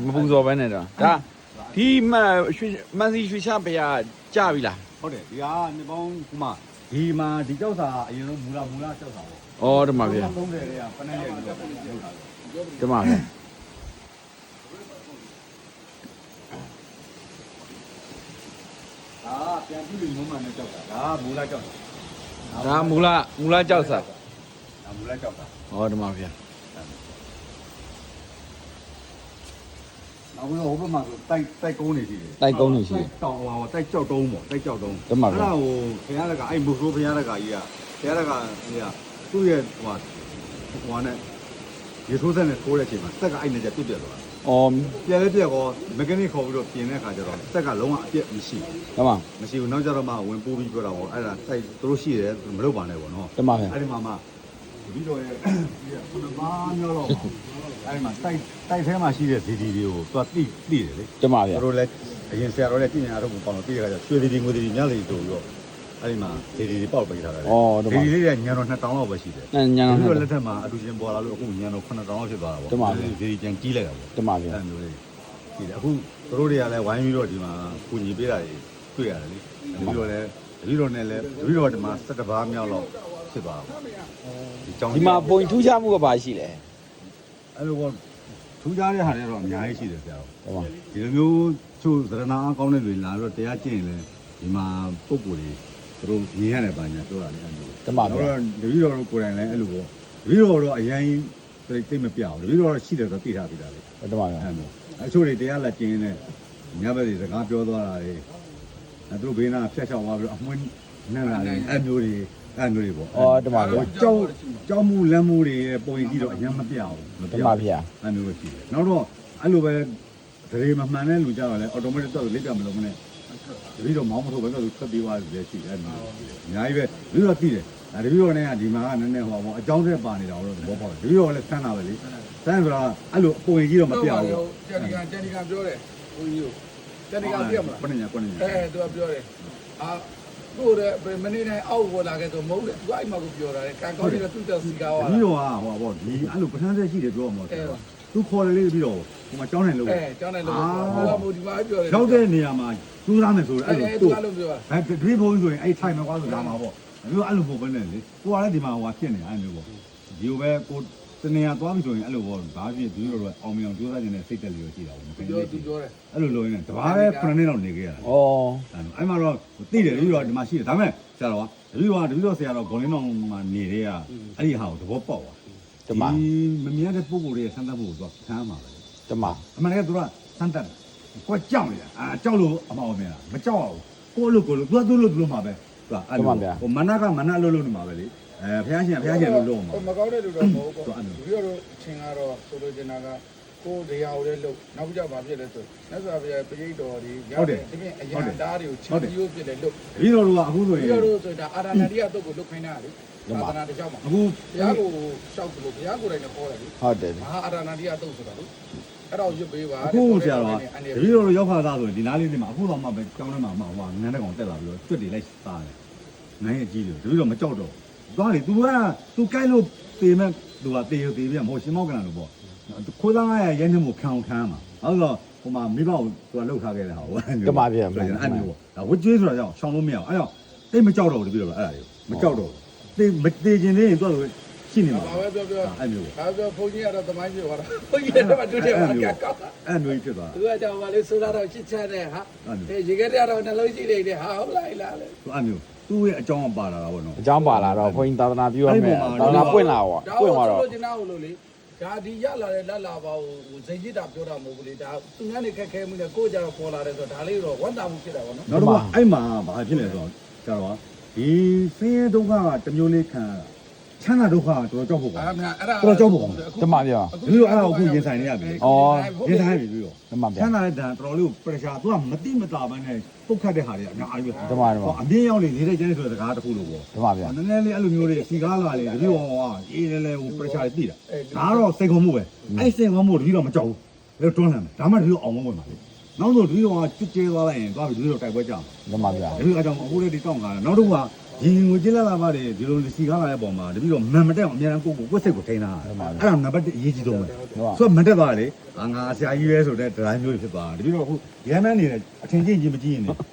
မပူဇော်ပဲနဲ့တော့ဒါဒီရွှေမန်းစီရွှေချပရကြပြီလားဟုတ်တယ်ဒီဟာနှစ်ပေါင်းခုမှဒီမှာဒီကြောက်စာအရင်ဆုံးမူလာကြောက်စာပေါ့ဩဓမ္မဗျာ30တွေကပန်းနဲ့လုပ်တာဓမ္မဗျာပြန်ပြီးလို့မှနဲ့ကြောက်တာဒါမူလာကြောက်တာဒါမူလာကြောက်စာဒါမူလာကြောက်တာဩဓမ္မဗျာနောက်ပြီးတော့ဟိုဘက်မှာဆိုတိုက်ကုန်းနေရှိတယ်တိုက်ကုန်းနေရှိတယ်တောင်ဟိုတိုက်ကြောက်တုံးပေါ့တိုက်ကြောက်တုံးဓမ္မဗျာအဲ့ဒါဟိုဘုရားတကအဲ့မုဆိုးဘုရားတကကြီးကဘုရားတကကြီးကသူ့ရဲ့ဟိုနဲ့ရေထိုးဆက်နဲ့ထိုးတဲ့အချိန်မှာစက်ကအဲ့နဲ့ကျပြတ်သွားတာပြက်ကောမက်ကနစ်ခေါ်ပြီးတော့ပြင်တဲ့အခါကျတော့စက်ကလုံးဝအပြက်မရှိဓမ္မမရှိဘူးနောက်ကျတော့မှဝင်ပိုးပြီးပြောတာပေါ့အဲ့ဒါတိုက်သူတို့ရှိတယ်မလုပ်ပါနဲ့ပေါ့နော်ဓမ္မဗျာအဲ့ဒီမှာပြီးတော့ရဲ့ခုနဘာမျိုးတော့အဲ့ဒီမှာတိုက်ထဲမှာရှိတဲ့ဒီတွေကိုသူကတိတယ်လေဓမ္မဗျာတို့လည်းအရင်ဆရာတော်လည်းပြင်ညာတော့ပေါ့နော်ပြီးတဲ့အခါကျရွှေဒီငွေဒီမြလေးတို့ပြီးတော့အဲ့ဒီမှာဒီပေါက်ပေးထားတယ်ဒီလေးတွေကညံတော့2000လောက်ပဲရှိတယ်ညံတော့ပြီးတော့လက်ထက်မှာအတူချင်းပေါ်လာလို့အခုညံတော့9000လောက်ဖြစ်သွားတာပေါ့ဒီကျန်ကြီးလိုက်တာပေါ့ဓမ္မဗျာအဲ့မျိုးလေးဒီအခုတို့တွေကလည်းဝိုင်းပြီးတော့ဒီမှာပူညီပေးတာတွေတွေ့ရတယ်လေပြီးတော့လည်းပြီးတော့ဒီမှာ17ဘားမြောက်လောက်ဖြစ်သွားတာပေါ့ဒီမှာပုံထူးခြားမှုကဘာရှိလဲအဲ့လိုပေါ့ထူးခြားတဲ့ဟာတွေတော့အများကြီးရှိတယ်ဆရာဟုတ်ဒီလိုမျိုးသူသရဏအားကောင်းတဲ့လူလာတော့တရားကျင့်ရင်လည်းဒီမှာပုံကိုယ်တွေသူတို့မြင်ရတယ်ပါညာပြောတာလေအဲ့လိုဓမ္မဗျာတော့တပည့်တော်တို့ကိုယ်တိုင်လည်းအဲ့လိုပေါ့တပည့်တော်တော့အရင်သိမပြအောင်တပည့်တော်ရှိတယ်ဆိုသိထားပြီးသားလေဓမ္မဗျာအဲ့လိုအချို့တွေတရားလက်ကျင်းနေညဘက်တွေစကားပြောသွားတာလေသူတို့ဘေးနာဖြတ်ချောက်သွားပြီးတော့အမွှင်းနဲ့လာတယ်အဲ့မျိုးတွေပေါ့ဓမ္မဗျာကြောက်မှုလမ်းမှုတွေရဲ့ပုံရင်ကြည့်တော့အရင်မပြအောင်ဓမ္မဗျာအဲ့မျိုးပဲရှိတယ်နောက်တော့အဲ့လိုပဲဒရေမမှန်တဲ့လူကြတော့လေအော်တိုမက်တစ်တော့လိပ်ပြမလို့မနဲ့တပည့်တော်မောင်းမထုတ်ပဲတော့ထွက်ပြေးသွားတယ်ရှိတယ်အဲ့မျိုးအများကြီးပဲတပည့်တော်သိတယ်တပည့်တော်နဲ့ကဒီမှာကနည်းနည်းဟိုပေါ့အကြောင်းတွေပါနေတာတော့သဘောပေါက်တယ်တပည့်တော်လည်းဆန်းတာပဲလေဆန်းဆိုတာအဲ့လိုပုံရင်ကြီးတော့မပြဘူးကျန်ဒီကပြောတယ်ဘုန်းကြီးကိုကျန်ဒီကပြရမလားကိုနေညာသူကပြောတယ်တို့တဲ့မနေ့တိုင်းအောက်ပေါ်လာခဲ့ဆိုမဟုတ်တယ်သူကအဲ့မှာကိုပြောတာလေကန်ကောင်းနေတဲ့သူ့တက်စီကားပါလားတပည့်တော်ကဟိုပေါ့ဒီအဲ့လိုပထမဆက်ရှိတယ်ပြောမှာသူခေါ်တယ်လေတပည့်တော်ဟိုမှာကျောင်းနိုင်လို့ကျောင်းနိုင်လို့ဟိုကမိုဒီပါပြောတယ်ရောက်တဲ့နေရာမှာသူးသားမယ်ဆိုတော့အဲ့လိုသူ့အဲ့လိုပြောတာအဲ့ဒီဘုန်းကြီးဆိုရင်အဲ့ထိုင်မှာကွာဆိုတာမှာပေါ့မျိုးအဲ့လိုပုံပဲနဲ့လေကိုကလည်းဒီမှာဟိုဖြစ်နေအဲ့မျိုးပေါ့ဒီလိုပဲကိုတနေရာသွားပြီဆိုရင်အဲ့လိုပေါ့ဘာဖြစ်ဒီလိုတော့အောင်မြောင်ကြိုးစားနေတဲ့စိတ်တက်လေးရှိတာပေါ့ပြောတယ်အဲ့လိုလို့ရင်တဘာပဲ9နှစ်လောက်နေခဲ့ရတာအဲ့မှာတော့သိတယ်ဒီလိုဒီမှာရှိတယ်ဒါပေမဲ့ဆရာတော်ကဒီလိုဆရာတော်ဂွန်လင်းတော်မှာနေတဲ့ကအဲ့ဒီဟာကိုသဘောပေါက်သွားဓမ္မမမြင်တဲ့ပုံကိုယ်ရဲ့ဆန်းသတ်ဖို့တော့ဆန်းမှာပဲဓမ္မအမှန်တကယ်သူကဆန်းတတ်ကိုကြောက်နေတာကြောက်လို့အမောင်မင်းလားမကြောက်အောင်ကိုလို့သူလို့မှာပဲသူကအဲ့လိုဟိုမနကမနလို့နေမှာပဲလေဘုရားရှင်လို့လို့မှာမကောင်းတဲ့လူတော့မဟုတ်ဘူးပြီးတော့ချင်းကတော့ဆိုလိုချင်တာက ကိုတရားကိုလည်းလုပ်နောက်ကြပါဖြစ်လဲဆိုမြတ်စွာဘုရားပြိဋ္ဌော်ဒီရောက်တယ်ဒီပြင်အရဟံသားတွေကိုချီးကျူးဖြစ်တယ်လို့ တပည့်တော်တို့ကအခုဆိုရင် ပြီးတော့ဆိုတာအာရဏတိယတုတ်ကိုလုတ်ခိုင်းတာလေသာသနာတစ်ကြောင်းမှာ အခု ဘုရားကိုရှောက်လို့ဘုရားကိုယ်တိုင်နဲ့ခေါ်တယ်လေ ဟုတ်တယ် မဟာအာရဏတိယတုတ်ဆိုတာလေအဲ့တော့ရွတ်ပေးပါ အခုဆရာတော်တပည့်တော်တို့ရောက်ခါသားဆိုရင်ဒီနားလေးတွေမှာအခုတော့မှပဲကျောင်းထဲမှာဟိုငန်းတဲ့ကောင်တက်လာပြီးတော့ကျွတ်တွေလိုက်စားတယ်ငန်းရဲ့ကြီးတယ်တပည့်တော်မကြောက်တော့သွားလေ तू က तू ကိုက်လို့တေမဲ့ तू ကတေတေပြမဟုတ်ရှင်မောက်ကနလို့ပေါ့ခိုးသား900ရဲနှမှုခံခံမှာဟုတ်တော့ဟိုမှာမိဘကို तू ကလှုပ်ထားခဲ့တယ်ဟာအဲ့မျိုးပေါ့ဒါဝတ်ကျွေးဆိုတာကြောင့်ရှောင်လို့မရအောင်အဲ့တော့တိတ်မကြောက်တော့ဘူးတပည့်တော်အဲ့ဒါလေးမကြောက်တော့တေမတေခြင်းလေးရင် तू ကရှိနေမှာ ဘာပဲပြောပြော အဲ့မျိုး ဘာပြောဘုန်းကြီးကတော့သမိုင်းပြောတာဘုန်းကြီးကတော့တူတယ်မှာကောက်တာ အဲ့မျိုးဖြစ်သွား သူကကြောင်ပါလေဆိုတာတော့ချစ်ချတဲ့ဟာရေခဲတဲ့တော့နှလုံးရှိနေတဲ့ဟာဟုတ်လားလားလေ သူအဲ့မျိုးသူ့ရဲ့အကြောင်းပါလာတာပေါ့နော် အကြောင်းပါလာတော့ခွန်ကြီးသာသနာပြုရမယ်သာသနာပွင့်လာပေါ့ပွင့်သွားတော့ လို့ကျင်နာလို့လေဒါဒီရလာတဲ့လက်လာပါကိုဇိတ်ကြီးတာပြောတာမဟုတ်ဘူးလေဒါသူများနေခက်ခဲမှုနဲ့ကိုယ်ကြတော့ပေါ်လာတယ်ဆိုတော့ဒါလေးတော့ဝန်တာမှုဖြစ်တာပေါ့နော် နောက်တော့အဲ့မှာဘာဖြစ်လဲဆိုတော့ကျတော့ဒီဆင်းရဲဒုက္ခကတစ်မျိုးလေးခံချမ်းသာဒုက္ခကတော်တော်ကြောက်ဖို့ပါ အဲ့ဒါအဲ့ဒါ တော်တော်ကြောက်ဖို့ပါ ဓမ္မပြော ဒီလိုအဲ့ဒါကိုရင်ဆိုင်နေရပြီရင်ဆိုင်ပြီပြီးတော့ ဓမ္မ ချ ပြော မ်းသာတဲ့ဒဏ်တော်တော်လေးကို pressure သူကမတိမတာပန်းနဲ့ပုတ်ခတ်တဲ့ဟာတွေအများကြီးပဲ ဓမ္မဓမ္မ အမြင့်ရောက်နေနေတဲ့ကျန်းဆိုတဲ့စကားတစ်ခုလို့ပေါ့ ဓမ္မပြော နည်းနည်းလေးအဲ့လိုမျိုးတွေစီကားလာလေတပည့်တော်ကအေးလဲလဲဟို pressure တွေတိတာဒါကတော့စိတ်ခုံမှုပဲအဲ့စိတ်ခုံမှုတပည့်တော်မကြောက်ဘူးလေတွန်းလှမ်းတယ်ဒါမှတပည့်တော်အောင်မဝင်ပါလေနောက်တော့တပည့်တော်ကကျွတ်ကျဲသွားလိုက်ရင်သွားပြီးတပည့်တော်တိုက်ပွဲကြမှာ ဓမ္မပြော ဒီအကြောင်းအခုလေးဒီတောင်းကားတယ်နောက်တော့ကရင်ငွေကျလာလာပါတယ်ဒီလိုစီကားလာတဲ့ပုံမှာတပည့်တော်မန်မတက်အောင်အများအားကိုကိုစိတ်ကိုထိန်းတာအဲ့ဒါနံပါတ်1အရေးကြီးဆုံးပဲဆိုတော့မတက်သွားလေငါဆရာကြီးရဲဆိုတဲ့ဒရိုင်းမျိုးဖြစ်သွားတပည့်တော်အခုရမ်းနှမ်းနေတယ်အထင်ကြီးကြီးမကြည့်ရင်တ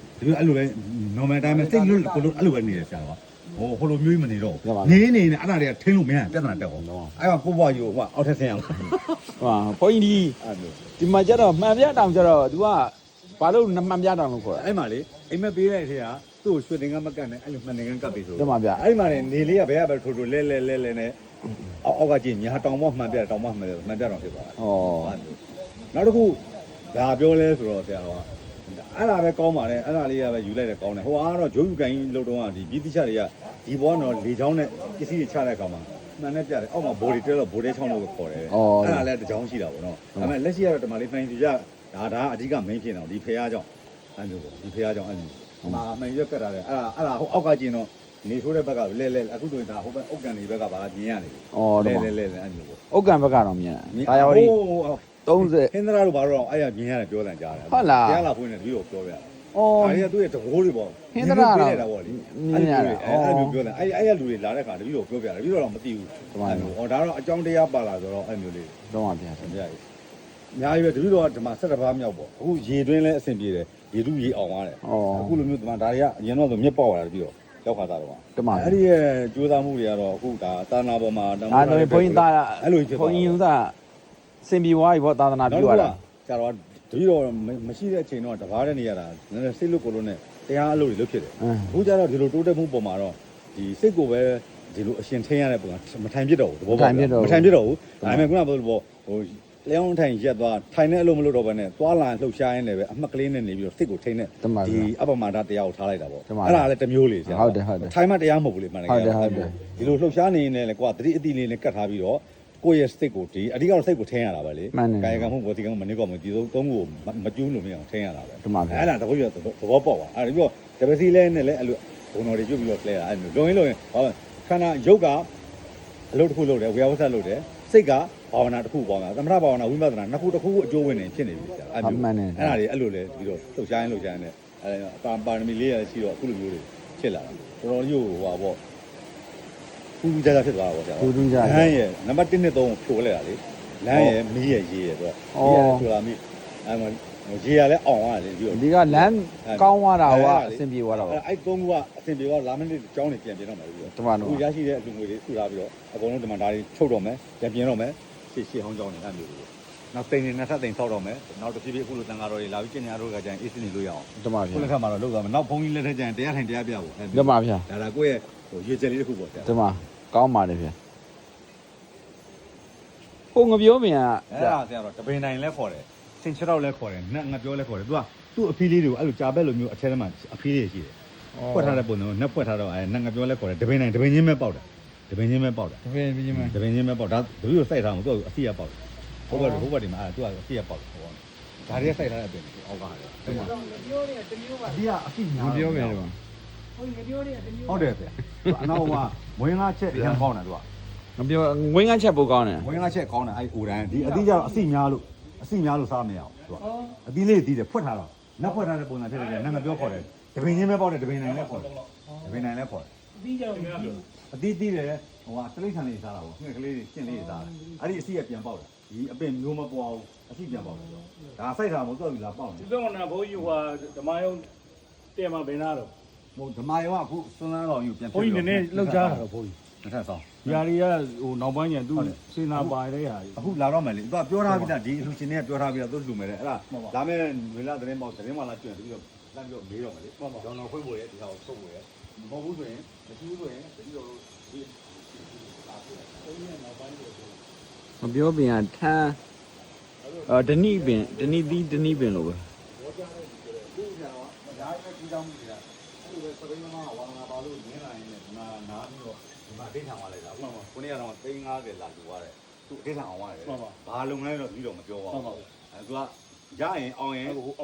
ပည့်အဲ့လိုပဲ normal time စိတ်လွတ်ကိုလိုအဲ့လိုပဲနေတယ်ဆရာကဟိုလိုမျိုးမနေတော့နေနေနဲ့အဲ့ဒါတွေကထိန်းလို့မရပြဿနာတက်အောင်အဲ့ကကိုဘွားယူဟိုအောက်ထက်ဆင်းအောင် ဟာဘုန်းကြီးဒီမှာကျတော့မှန်ပြတောင်ကျတော့ तू ကဘာလို့မှန်ပြတောင်လို့ခေါ်တာ အဲ့မှာလေအိမ်မက်ပေးတဲ့ထဲကသူ့ကိုရွှေတင်ကမကတ်နဲ့အဲ့လိုမှန်တင်ကကတ်ပေးဆို ဓမ္မပြော အဲ့မှာနေလေးကဘယ်ကပဲထိုးထိုးလဲနဲ့အောက်ကကြည့်ညာတောင်မော့မှန်ပြတောင်မော့မှန်ပြတောင်ဖြစ်သွားတာ ဩ နောက်တစ်ခုဒါပြောလဲဆိုတော့ဆရာတော်ကအဲ့ဒါပဲကောင်းပါလေအဲ့ဒါလေးကပဲယူလိုက်တယ်ကောင်းတယ်ဟိုကတော့ဂျိုးယူကန်ကြီးလှုပ်တော့ကဒီပြည်တိချတွေကဒီဘောကတော့လေချောင်းနဲ့ပစ္စည်းတွေချတဲ့ကောင်မှာမှန်နဲ့ပြတယ်အောက်မှာဘိုးတွေတဲတော့ဘိုးတဲချောင်းလို့ခေါ်တယ်အဲ့ဒါလည်းတစ်ချောင်းရှိတာပေါ့နော်ဒါပေမဲ့လက်ရှိကတော့ဒီမှာလေးနိုင်စီရဒါအဓိက main ဖြစ်နေတာဒီဖះကြောင့်အဲ့လိုဒီဖះကြောင့်အဲ့လိုဒီမှာမှန်ရွက်ကတ်တာလေအဲ့ဒါဟိုအောက်ကကျင်တော့နေဆိုးတဲ့ဘက်ကလဲအခုဆိုရင်ဒါဟိုဘက်အုတ်ကန်တွေဘက်ကဘာမြင်ရနေပြီ ဩဓမ္မ လဲအဲ့လိုပေါ့ ဥက္ကံဘက်ကတော့မြင်တာဒါရောဒီ30 ဟင်္ဒရာတို့ဘာလို့အဲ့ရမြင်ရတယ်ပြောတယ်ကြားတယ် ဟုတ်လား ကြားလာဖွင့်နေတပြီးတော့ပြောပြတယ် ဩ ဒါတွေကသူ့ရဲ့တကိုးတွေပေါ့ ဟင်္ဒရာတော့ တာပေါ့လေ မြင်ရတယ် အဲ့လိုပြောတယ်အဲ့ရလူတွေလာတဲ့ခါတပြီးတော့ပြောပြတယ်တပြီးတော့မသိဘူးဟောဒါတော့အကြောင်းတရားပါလာဆိုတော့အဲ့မျိုးလေး ဓမ္မပြော ဆရာကြီးအများကြီးပဲတပြီးတော့ဒီမှာ17ပါးမြောက်ပေါ့အခုရေတွင်းလဲအဆင်ပြေတယ်ရေတူးရေအောင်ရတယ်အခုလိုမျိုးဒီမှာဒါတွေကအရင်တော့ဆိုမြက်ပေါက်လာတယ်တပြီးတော့ရောက်ခါသားတော့ ဓမ္မ အဲ့ဒီရဲ့ကြိုးစားမှုတွေကတော့အခုဒါသာနာပေါ်မှာ ဒါတော့ဘုန်းကြီးသား အဲ့လိုဖြစ် ဘုန်းကြီးကစင်ပြေဝါးပြီပေါ့သာသနာပြုရတာ ကျတော့တတိတော့မရှိတဲ့အချိန်တော့တဘာတဲ့နေရတာနည်းနည်းစိတ်လွတ်ကိုလို့နဲ့တရားအလုပ်တွေလုပ်ဖြစ်တယ်အခုကျတော့ဒီလိုတိုးတက်မှုပုံမှာတော့ဒီစိတ်ကိုပဲဒီလိုအရှင်ထင်းရတဲ့ပုံကမထိုင်ပြစ်တော့ဘူးသဘောပေါက်မထိုင်ပြစ်တော့ဘူးဒါပေမဲ့ခုနကပြောလို့ပေါ့ဟိုလျောင်းထိုင်ရက်သွားထိုင်တဲ့အလုပ်မလုပ်တော့ဘဲနဲ့သွားလာလှုပ်ရှားရင်းနဲ့ပဲအမှတ်ကလေးနဲ့နေပြီးတော့စိတ်ကိုထိန်းတဲ့ဒီအပမတာတရားကိုထားလိုက်တာပေါ့အဲ့ဒါလည်းတစ်မျိုးလေးဆရာ ဟုတ်တယ်ဟုတ်တယ် ထိုင်မှတရားမဟုတ်ဘူးလေမှန်တယ်ဒီလိုလှုပ်ရှားနေနေလေကွာတတိအတိလေးနဲ့ကတ်ထားပြီးတော့ကိုယ့်ရဲ့စိတ်ကိုဒီအဓိကတော့စိတ်ကိုထိန်းရတာပဲလေကာယကံမှုဘောတိကံမှုမနေကောမဒီသုံးကိုမကျူးလို့မရအောင်ထိန်းရတာပဲအဲ့ဒါတခုပြသဘောပေါက်ပါအဲ့ဒါပြီးတော့တပစီလဲနဲ့လည်းအဲ့လိုဘုံတော်တွေပြုတ်ပြီးတော့လဲတာအဲ့လိုလုံရင်ဟောခန္ဓာယုတ်ကအလုပ်တစ်ခုလုပ်တယ်ဝေယဝဆတ်လုပ်တယ်စိတ်ကဘာဝနာတစ်ခုပေါ့ဗျာသမထဘာဝနာဝိပဿနာနှစ်ခုတစ်ခုအကျိုးဝင်နေဖြစ်နေပြီဆရာအဲ့လိုအဲ့ဒါတွေအဲ့လိုလဲပြီးတော့လှုပ်ရှားရင်လှုပ်ရှားရင်လည်းအဲ့ပါရမီလေးရရှိတော့အခုလိုမျိုးတွေဖြစ်လာတာတော်တော်ကြီးဟိုပါပေါ့ပူကြဖြစ်သွားတာပေါ့ဆရာ ပူတူးကြ လမ်းရဲ့နံပါတ်1နဲ့3ကိုဖြိုလိုက်တာလေလမ်းရဲ့မီးရဲ့ရေးရဲ့သူကမီးရဲ့ဖြိုလာမိအဲ့မှာရေးရလဲအောင်သွားတယ်ပြီးတော့ ဒီကလမ်းကောင်းသွားတာကအဆင်ပြေသွားတာပေါ့ အဲ့3ခုကအဆင်ပြေသွားလာမနေ့ကျောင်းနေပြန်ပြင်တော့မယ်ပြီးတော့ ဓမ္မတော့ အခုရရှိတဲ့အလူငွေတွေထူထားပြီးတော့အကုန်လုံးဒီမှာဒါတွေထုတ်တော့မယ်ပြန်ပြင်တော့မယ်ရှေ့ဟောင်းကျောင်းနေအဲ့မျိုးတွေနောက်တိန်နေနှစ်ထပ်တိန်ဆောက်တော့မယ်နောက်တစ်ဖြည်းဖြည်းအခုလိုတန်ဃာတော်တွေလာပြီးကျင့်ကြံတို့ကကြရင်အေးစင်းနေလို့ရအောင် ဓမ္မ ခု ပြော လက်ခတ်မှာတော့လောက်သွားမယ်နောက်ဘုန်းကြီးလက်ထက်ကျရင်တရားထိုင်တရားပြဖို့ ဓမ္မပြော ဒါကိုယ့်ရဲ့ဟိုရေချက်လေးတစ်ခုပေါ့ဆရာ ဓမ္မကောင်းပါတယ်ဗျကိုငပြောမြင်က အဲ့ဒါဆရာတော့တပင်တိုင်းလဲခေါ်တယ်စင်ချတော့လဲခေါ်တယ်နတ်ငါပြောလဲခေါ်တယ်သူကသူ့အဖီးလေးတွေကိုအဲ့လိုကြာဘက်လိုမျိုးအထဲထဲမှာအဖီးလေးရှိတယ်ဖွက်ထားတဲ့ပုံစံနတ်ဖွက်ထားတော့အဲ့နတ်ငါပြောလဲခေါ်တယ်တပင်တိုင်းတပင်ချင်းပဲပေါက်တယ်တပင်ချင်းပဲပေါက်တယ် တပည့်ပြီးမှ တပင်ချင်းပဲပေါက်ဒါတပည့်ကိုစိုက်ထားအောင်သူ့အစီရပေါက်တယ် ဟိုဘက်ဒီမှာသူကပြည့်ပေါက်ဟောဒါတွေကစိုက်ထားတဲ့အပြင်အောက်ကတယ်ဒီမှာ ပြောနေတမျိုးပါ အပြီးကအပြီးများ မပြောမယ်တော့ ဟုတ်ငပြောနေတမျိုး ဟုတ်တယ်ဗျအနောက်ကမွေးငါချက်ရမ်းကောင်းတယ်သူက မပြောဝင်းကချက်ပို့ကောင်းတယ် မွေးငါချက်ကောင်းတယ်အဲ့အိုတန်းဒီအပြီးကျတော့အစီများလို့စားမရအောင်သူကအပြီးလေးတီးတယ်ဖွက်ထားတော့နက်ဖွက်ထားတဲ့ပုံစံဖြစ်တယ်နံငါပြောခေါ်တယ်တပင်ချင်းပဲပေါက်တယ်တပင်နိုင်လည်းခေါ်တယ်တပင်နိုင်လည်းခေါ်တယ် ပြီးကြတော့ အတီးတီးတယ်ဟိုကတလိษံလေးစားတာပေါ့ငှက်ကလေးတွေရှင်းလေးစားတယ်အဲ့ဒီအစီကပြန်ပေါက်တယ်ဒီအပင်မျိုးမပွားဘူးအစီပြန်ပေါက်တယ်ဒါစိုက်တာမဟုတ်တော့ဘူးလားပေါက်တယ် ဒီကောင်ကဘိုးကြီးဟိုဓမ္မယုံတဲ့မှာဘယ်နာတော့ ဟိုဓမ္မယောကအခုစွန်းလန်းတော်ယူပြန် ဘိုးကြီးနည်းနည်းလောက်ချတာတော့ဘိုးကြီး တစ်ထပ်ဆောင် ဒီဟာတွေကဟိုနောက်ပိုင်းကျသူစေနာပါတဲ့ဟာကြီး အခုလာတော့မယ်လေသူကပြောထားပြီးသားဒီလူရှင်တွေကပြောထားပြီးသားသူလူမယ်လေအဲ့ဒါဒါမဲ့ဝေလာသတင်းပေါက်သတင်းမှလာကျွတ်ပြီးတော့လမ်းပြီးတော့မေးတော့မယ်လေကျွန်တော်ဖွင့်ဖို့ရဒီဟာကိုထုတ်ဖို့ရမဟုတ်ဘူးဆိုရင်မရှိဘူးဆိုရင်တတိယဒီ မပြောပြင်ကထန်းဒနိပင်ဒနိသီးဒနိပင်လို့ပဲ ဘောကြတဲ့ဒီကတော့ဓာတ်ပဲကြီးတောင်းနေတာအဲ့လိုပဲစပိန်မဝါနာပါလို့နင်းလာရင်လည်းနာပြီးတော့ဒီမှာဒိဋ္ဌံသွားလိုက်တာဟုတ်ပါဘူးခုနေ့ကတော့350လာလူသွားတယ်သူဒိဋ္ဌံအောင်ရတယ်ဘာလုံလဲတော့ပြီးတော့မပြောပါဘူးအဲသူကရရင်အောင်ရင်အဲ့မျိုး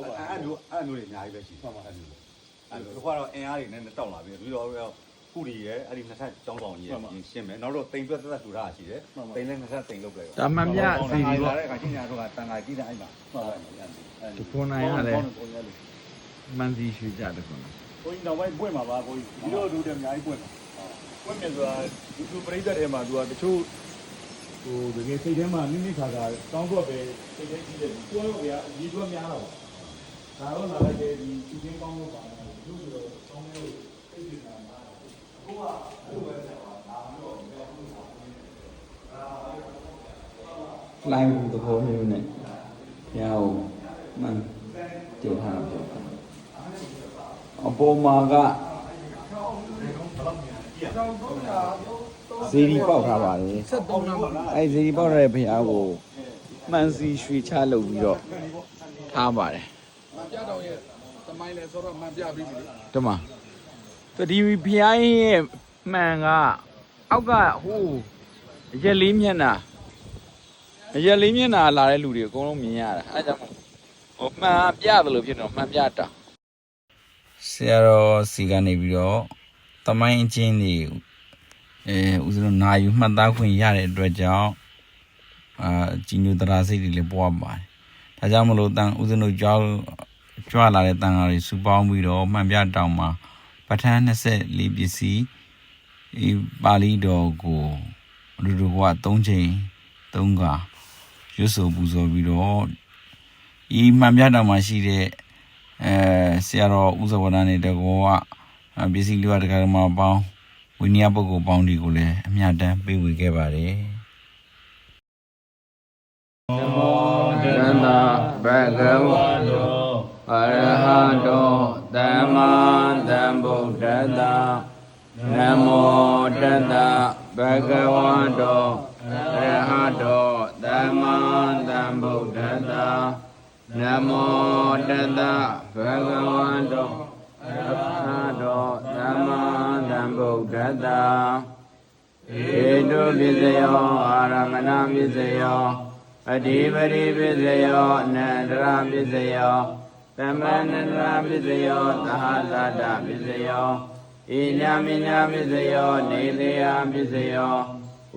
တွေအများကြီးပဲရှိတယ်အဲ့လိုသူကတော့အင်အားတွေနဲ့တောက်လာပြီးတော့ခုဒီရဲ့အဲ့ဒီနှစ်ထပ်ကျောင်းဆောင်ကြီးရဲ့ရှင်းမယ်နောက်တော့တိမ်ပြတ်သက်တူတာရှိတယ်တိမ်လည်းနှစ်ထပ်တိမ်လုပ်လိုက် ဒါမှန်ပြစီဒီ လာ ပေါ့ တဲ့အခါချင်းညာတော့ကတန်ခါကြီးတဲ့အဲ့မှာဟုတ်ပါမယ် ဒီခုနိုင်ရတယ်မှန်စီရွှေကြတခုနိုင် ဘိုးကြီးနောက်ပိုင်းပွင့်မှာပါဘိုးကြီးဒီလိုတို့တယ်အများကြီးပွင့်မှာပွင့်မြင်ဆိုတာသူပရိသတ်ထဲမှာသူကတချို့ဟိုတကယ်စိတ်ထဲမှာနိမ့်နိမ့်ခါခါတောင်းတော့ပဲစိတ်ထဲကြီးတယ်သူကတော့ဗျာအကြီးတော့များတော့ဒါတော့လာလိုက်တယ်ဒီသူချင်းကောင်းလို့ပါလို့ဆိုတော့ကောင်းလို့စိတ်ကြီးတာမှာအခုကအဲ့လိုပဲဆက်ပါဒါမျိုးတော့ လိုင်းဘူးသဘောမျိုးနဲ့ရအောင်မှန်တင်ထားတာပေါ့အပေါ်မှာကဇီဒီပေါက်ထားပါလေ 73နာမှာလား အဲဇီဒီပေါက်ထားတဲ့ဖရားကိုမှန်စီရွှေချလုပ်ပြီးတော့ထားပါတယ် မပြတော့ရဲ့သမိုင်းလဲဆိုတော့မှန်ပြပြီးပြီလေ ဒီမှာဒီဖရားရဲ့မှန်ကအောက်ကဟိုရက်လေးမျက်နှာရက်လေးမျက်နှာလာတဲ့လူတွေအကုန်လုံးမြင်ရတာအဲဒါကြောင့်ဟိုမှန်ပြတယ်လို့ဖြစ်တော့မှန်ပြတာဆရာတော်စီကနေပြီးတော့တမိုင်းအချင်းတွေဦးဇင်းတို့နာယူမှတ်သားခွင့်ရတဲ့အတွက်ကြောင့်ကြီးညိုတရာစိတ်တွေလည်းပွားပါတယ်ဒါကြောင့်မလို့တန်ဦးဇင်းတို့ကြွလာတဲ့တန်ဃာတွေစုပေါင်းပြီးတော့မှန်ပြတောင်မှာပဋ္ဌာန်း24ပစ္စည်းပါဠိတော်ကိုလူတို့က3ချိန်3ခါရွတ်ဆိုပူဇော်ပြီးတော့ဤမှန်ပြတောင်မှာရှိတဲ့ဆရာတော်ဦးဇဝရနဲ့တကောကပစ္စည်းလေးပါးတကယ်မှပေါင်းဝိနည်းပုဂ္ဂိုလ်ပေါင်းတွေကိုလည်းအမြတ်တမ်းပေးဝေခဲ့ပါတယ်နမောတတဗဂဝတောအရဟတောသမ္မာသမ္ဗုဒ္ဓတ္တနမောတတဗဂဝတောအရဟတောသမ္မာသမ္ဗုဒ္ဓတ္တနမောတတဗဂဝတောအရဟတောသမ္မာသမ္ဗုဒ္ဓတ္တဧတုပိစယောအာရမဏပိစယောအဓိပတိပိစယောအနန္တရပိစယောသမန္တရပိစယောသဟသတ္တပိစယောဣညာမိညာပိစယောနေသေယပိစယော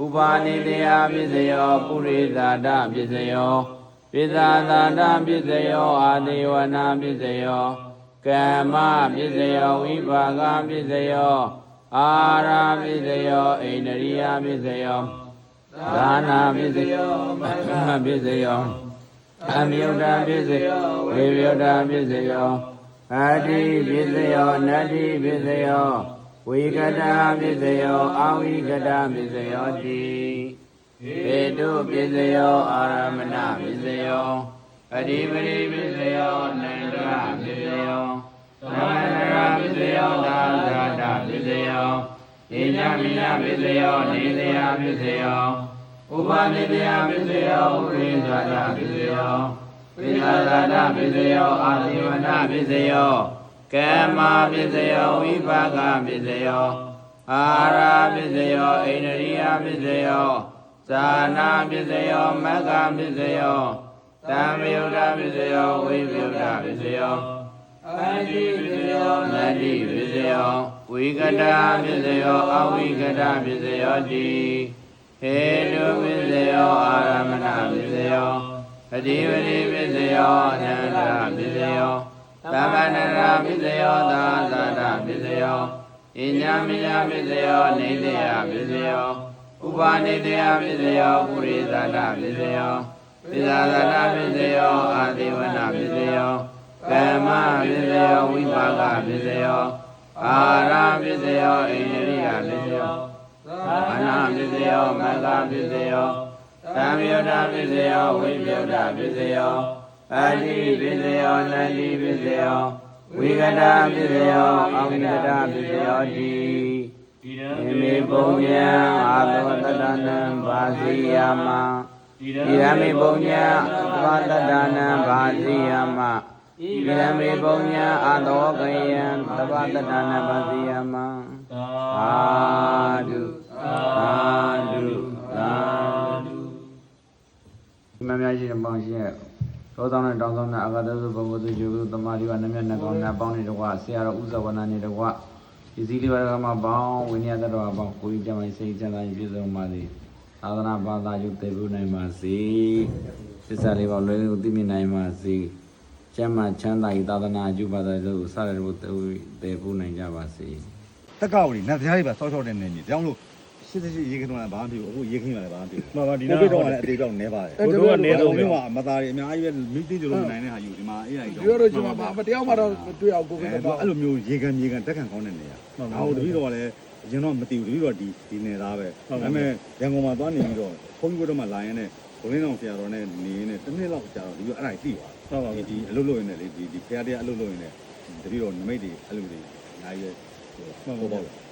ဥပါနေသေယပိစယောပုရိသတပိစယောပိသသာတပိစယောအာတိဝနာပိစယောကမ္မပိစယောဝိပါကပိစယောအာရာပိစယောဣန္ဒရိယပိစယောဒါနာပိစယောမက္ခပိစယောအမြုဒ္ဓပိစယောဝိမြုဒ္ဓပိစယောအတိပိစယောနတ္တိပိစယောဝိကတပိစယောအဝိကတပိစယောတိဧတုပိစယောအာရမဏပိစယောအဓိပတိပိစယောနန္ဒရပိစယောသမန္တရပိစယောသာသတပိစယောဣညာမိညာပိစယောနေသေယပိစယောဥပနိသေယပိစယောဥရိသတပိစယောပိသသာတပိစယောအာတိဝနပိစယောကမ္မပိစယောဝိပါကပိစယောအာရာပိစယောဣန္ဒရိယပိစယော သာနာပစ္စယောမဂ္ဂပစ္စယောတံမြုဒ္ဓပစ္စယောဝိမြုဒ္ဓပစ္စယောအန္တိပစ္စယောနတ္တိပစ္စယောဝိကတပစ္စယောအဝိကတပစ္စယောတိဟေတုပစ္စယောအာရမဏပစ္စယောအတိဝတိပစ္စယောအနန္တပစ္စယောသမ္ပန္နရာပစ္စယောသာသတာပစ္စယောဣညာမိယပစ္စယောနေတယပစ္စယောဥပါနေတယပစ္စယောပုရိသတာပစ္စယောပိဇာသတာပစ္စယောအာတိဝနာပစ္စယောကမ္မပစ္စယောဝိပါကပစ္စယောအာရပစ္စယောဣန္ဒြိယပစ္စယောအနာပစ္စယောမဂ္ဂပစ္စယောသံယုဒ္ဓပစ္စယောဝိပယုဒ္ဓပစ္စယောအတ္တိပစ္စယောနတ္တိပစ္စယောဝိကတပစ္စယောအဝိကတပစ္စယောတိဣမေပုံညံအာသောတတနံဘာစီယမဣရမေပုံညံအာသောတတနံဘာစီယမဣရမေပုံညံအာသောကယံသဗ္ဗတတနံဘာစီယမသာဓုသာဓုသာဓုမများရှိတဲ့ပေါင်းရှိရဲ့သောတောင်းနဲ့တောင်းဆောင်နဲ့အာဂတသုဘုံဘုသူကျုပ်သမာဓိဝနမြတ်နှကောင်းနဲ့ပေါင်းနေတော့ဆရာတော်ဥဇဝနာနေတော့ဒီစည်းလေးပါးကမှပေါင်းဝိနည်းတတော်ပေါင်းကိုကြီးကြမ်းစိတ်ချမ်းသာပြည့်စုံပါစေသာသနာ့ဘာသာကျုပ်တည်ဖို့နိုင်ပါစေသစ္စာလေးပါးလွယ်လို့သိမြင်နိုင်ပါစေကျမ်းမာချမ်းသာ၏သာသနာအကျိုးဘာသာလို့စရတဲ့ဘုတည်ဖို့နိုင်ကြပါစေ တက်ကဝရီနတ်တရားတွေပါဆောက်ရှောက်တဲ့နေနေကြောင်းလို့88ရေခင်းတော့လည်းဘာမှမဖြစ်ဘူးအခုရေခင်းရလည်းဘာမှမဖြစ်ဘူး မှန်ပါဒီ ကို နား ဗစ်တော့လည်းအသေးတော့နည်းပါတယ် ကိုတို့ကနေတော့ ဒီမှာမသားတွေအများကြီးပဲမိသိကြလို့မနိုင်တဲ့ဟာယူဒီမှာအေးအေး ဒီတော့ကျွန်တော်မတရားမှတော့တွေ့အောင်ကိုယ်ကတော့ အဲ့လိုမျိုးရေကန်တက်ခံကောင်းတဲ့နေရာဒါဟုတ်တပည့်တော်လည်းအရင်တော့မသိဘူးတပည့်တော်ဒီနေသားပဲဒါပေမဲ့ရန်ကုန်မှာသွားနေပြီးတော့ဘုန်းကြီးတို့မှလာရင်လည်းဘုန်းကြီးတော်ဆရာတော်နဲ့နေရင်တစ်နှစ်လောက်ကြာတော့ဒီလိုအဲ့ဒါသိသွားဒီအလုပ်လုပ်ရင်လည်းဒီဖရာတရားအလုပ်လုပ်ရင်လည်းတပည့်တော်နမိတ်တွေအဲ့လိုတွေအများကြီးပဲဟုတ်ပါဘူး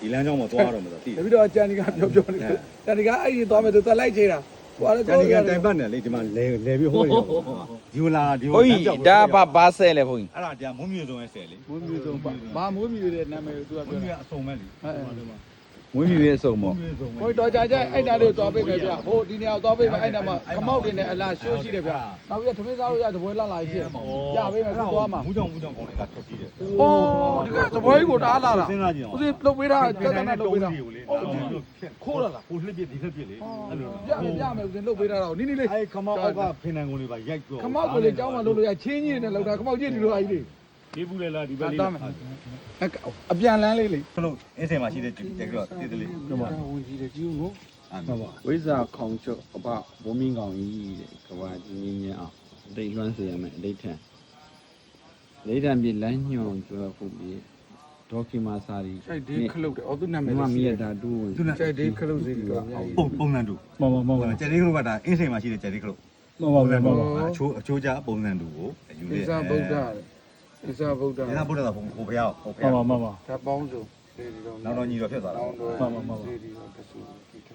ဒီလမ်းကြောင်းမှာသွားတော့မှသိတယ် တပည့်တော်ကျန်ဒီကပြောနေတယ်ကျန်ဒီကအဲ့ဒီသွားမယ်သူတက်လိုက်ချေတာဟိုအဲ့ ကျန်ဒီကတိုင်ပတ်နေလေဒီမှာလဲပြီးဟိုဒီလာဒီ ဘုန်းကြီးဒါဘာဆဲလဲဘုန်းကြီး အဲ့ဒါကြာမုံမြူဆုံးရဲ့ဆယ်လေ မွေးမြူဆုံးပါဘာမွေးမြူတဲ့နာမည်သူက မုံ ပြော မြူ တာ အစုံမဲ့လေ ဝင်းမြူရဲ့အစုံပေါ့ ဟိုတော့ကြာကြာအဲ့နာလေးကိုသွားပေးမယ်ဗျဟိုဒီနေရာကိုသွားပေးမယ်အဲ့နာမှာခမောက်တွေနဲ့အလားရှိုးရှိတယ်ဗျနောက်ပြီးသမင်းစားလို့ရတပွဲလာလာရှိတယ်ရပေးမယ်သူသွားမှာ မူးကြောင်ကောင်းတွေကထွက်ပြီးတယ် အော်ဒီကတပွဲကိုတားလာတာ စဉ်းစားကြည့်အောင် ဦးစီးလုတ်ပေးတာတက်တက်နဲ့လုတ်ပေးတာ ခိုးလာလားဟိုလှစ်ပြဒီလှစ်ပြလေအဲ့လို ပြမယ်ဦးစီးလုတ်ပေးတာတော့နီးနီးလေး အဲ့ခမောက်အောက်ကဖင်နန်ကုန်လေးပါရိုက်တော့ ခမောက်ကိုလေကျောင်းမှာလုတ်လို့ရချင်းချင်းနဲ့လုတ်တာခမောက်ချင်းဒီလိုအကြီးလေး ဒီဘူးလေလားဒီဘက်လေး တားမယ်အပြန်လန်းလေးလေ ခလို့အင်းစင်မှာရှိတဲ့တက်ကြောတည်တယ်လေ ဟုတ်ပါဝင်ကြီးတယ်ကြီးဦးနော် ဟုတ်ပါ ဝိဇာခေါင်ချုပ်အပဘုံမင်းကောင်ကြီးတဲ့ကဘာကြီးကြီးမြအောင်အတိတ်လွှမ်းစေရမယ်အတိတ်ထံအတိတ်ထံပြလမ်းညွန်ပြောဖို့ပြဒေါကိမာစာရီ ဆိုင်ဒေးခလုတ်တယ်အော်သူနာမည် မမီရတာတူဝင် ဆိုင်ဒေးခလုတ်စီက ပုံစံတူ မှန်ပါမှန်ပါ ကျယ်လေးခလို့ကဒါအင်းစင်မှာရှိတဲ့ကျယ်လေးခလို့ မှန်ပါမှန်ပါ အချိုးကြပုံစံတူကိုယူ ဣဇာဗုဒ္ဓဣဇာဗုဒ္ဓ ဒီကဘုရားကဟိုဘုရားဟိုဘု မှန် ရား ပါမှန်ပါ ဒါပေါင်းစုံဒီတော့ နောက်တော့ညီတော်ဖြစ်သွားတာ နောက်တော့ဒီတော့တဆူကိထ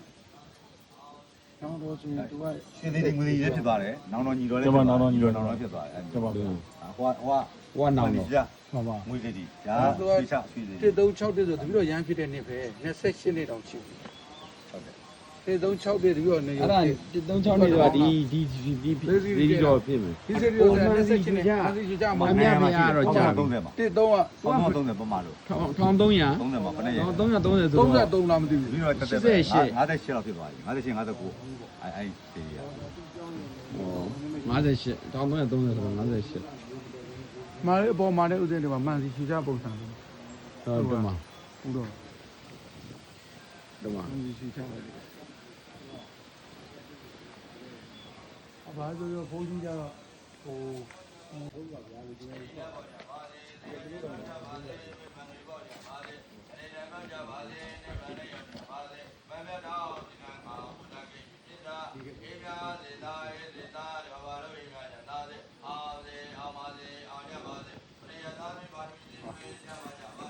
နောက်တော့ဆိုရင်သူက ရှင်သေးတယ်ငွေလေးလည်းဖြစ်သွားတယ်နောင်တော်ညီတော်လည်းဖြစ်သွားတယ် ကျပါဘူး ဟိုဝါနောင်တော့ ကြ မှန်ပါ ငွေလေးဒီဒါဆွေချဆွေသေး 136တက်ဆိုတပြီးတော့ရမ်းဖြစ်တဲ့နှစ်ပဲ28နှစ်တောင်ရှိပြီ ဟုတ်တယ် 136တက်တပြီးတော့နေ အဲ့ဒါ36နှစ်တော့ဒီတော့ဖြစ်မယ် ဒီစီရီတော့28နှစ်အားစီကြမှာ အများမရတော့ကြာ 30မှာ 1 3က 30ပမာလို့ 1300 30မှာဘယ်နဲ့ရ 1330ဆိုတော့ 33လားမသိဘူး ပြီးတော့တက်တက်58လောက်ဖြစ်သွားပြီ58 59အဲ့ဒီရ 58 1330ဆိုတော့58 မာလေးအပေါ်မာလေးဥစဉ်တွေမှာမှန်စီချူချပုံစံလေး တော့ဒီမှာ ဟုတ်တော့ ဒီမှာ မှန်စီချူချပါလေအဘာဆိုရောဘုန်းကြီးကြတော့ဟို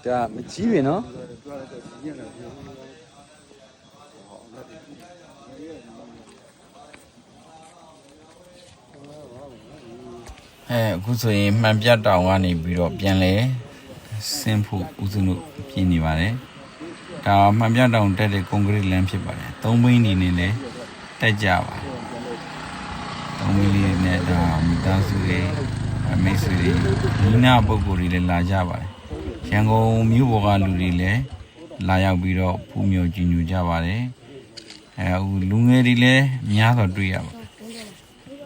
ဒါမကြီးပြီနော်အခုဆိုရင်မှန်ပြတ်တောင်ကနေပြီးတော့ပြန်လဲဆင်းဖို့ဦးဇင်းတို့ပြင်နေပါတယ် ဒါမှန်ပြတောင်တက်တဲ့ကွန်ကရစ်လမ်းဖြစ်ပါတယ်3ဘိန်းဒီနေလည်းတက်ကြပါတယ်3ဘိန်းလေးနဲ့ဒါမိသားစုတွေမိတ်ဆွေတွေဒီနာပုဂ္ဂိုလ်တွေလည်းလာကြပါတယ်ရန်ကုန်မြို့ပေါ်ကလူတွေလည်းလာရောက်ပြီးတော့ဖူးမြော်ကြည်ညိုကြပါတယ်လူငယ်တွေလည်းများစွာတွေ့ရပါတယ်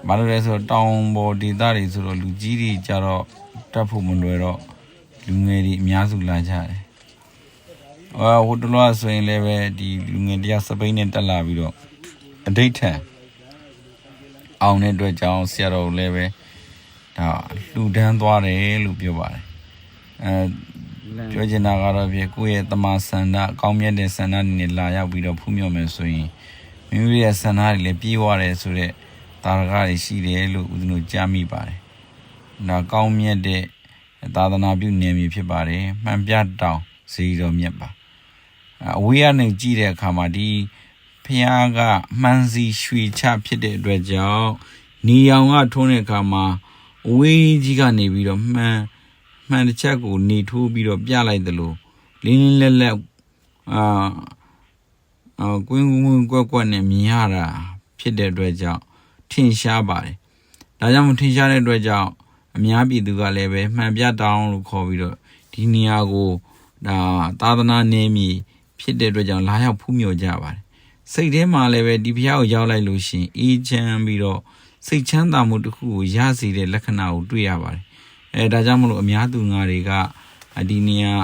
ဘာလို့လဲဆိုတော့တောင်ပေါ်ဒေသတွေဆိုတော့လူကြီးတွေကြတော့တက်ဖို့မလွယ်တော့လူငယ်တွေအများစုလာကြတယ်ဟိုတလောဆိုရင်လည်းပဲဒီလူငယ်တရားစပိန်နဲ့တက်လာပြီးတော့အဋိဋ္ဌံအောင်တဲ့အတွက်ကြောင့်ဆရာတော်လည်းပဲဒါလှူဒန်းသွားတယ်လို့ပြောပါတယ်ပြောချင်တာကတော့ပြကိုယ့်ရဲ့တမန်ဆန္ဒအကောင်းမြတ်တဲ့ဆန္ဒနဲ့လာရောက်ပြီးတော့ဖူးမြော်မယ်ဆိုရင်မိမိရဲ့ဆန္ဒတွေလည်းပြေးသွားတယ်ဆိုတော့တာရကတွေရှိတယ်လို့ဦးဇင်းတို့ကြားမိပါတယ်ဒါကောင်းမြတ်တဲ့သာသနာပြုနေမည်ဖြစ်ပါတယ်မှန်ပြတောင်ဇီတော်မြတ်ပါအဝေးကနေကြည့်တဲ့အခါမှာဒီဖျားကမှန်စီရွှေချဖြစ်တဲ့အတွက်ကြောင့်နေရောင်ကထုံးတဲ့အခါမှာအဝေးကြီးကနေပြီးတော့မှန်တစ်ချက်ကိုနေထိုးပြီးတော့ပြလိုက်တယ်လို့လင်းလင်းလက်ကွင်းကွက်နဲ့မြင်ရတာဖြစ်တဲ့အတွက်ကြောင့်ထင်ရှားပါတယ်ဒါကြောင့်မထင်ရှားတဲ့အတွက်ကြောင့်အများပြည်သူကလည်းပဲမှန်ပြတောင်းလို့ခေါ်ပြီးတော့ဒီနေရာကိုဒါသာသနာနေမည်ဖြစ်တဲ့အတွက်ကြောင့်လာရောက်ဖူးမြော်ကြပါတယ်စိတ်ထဲမှာလည်းပဲဒီဘုရားကိုရောက်လိုက်လို့ရှိရင်အေးချမ်းပြီးတော့စိတ်ချမ်းသာမှုတစ်ခုကိုရစေတဲ့လက္ခဏာကိုတွေ့ရပါတယ်ဒါကြောင့်မလို့အများသူငါတွေကဒီနေရာ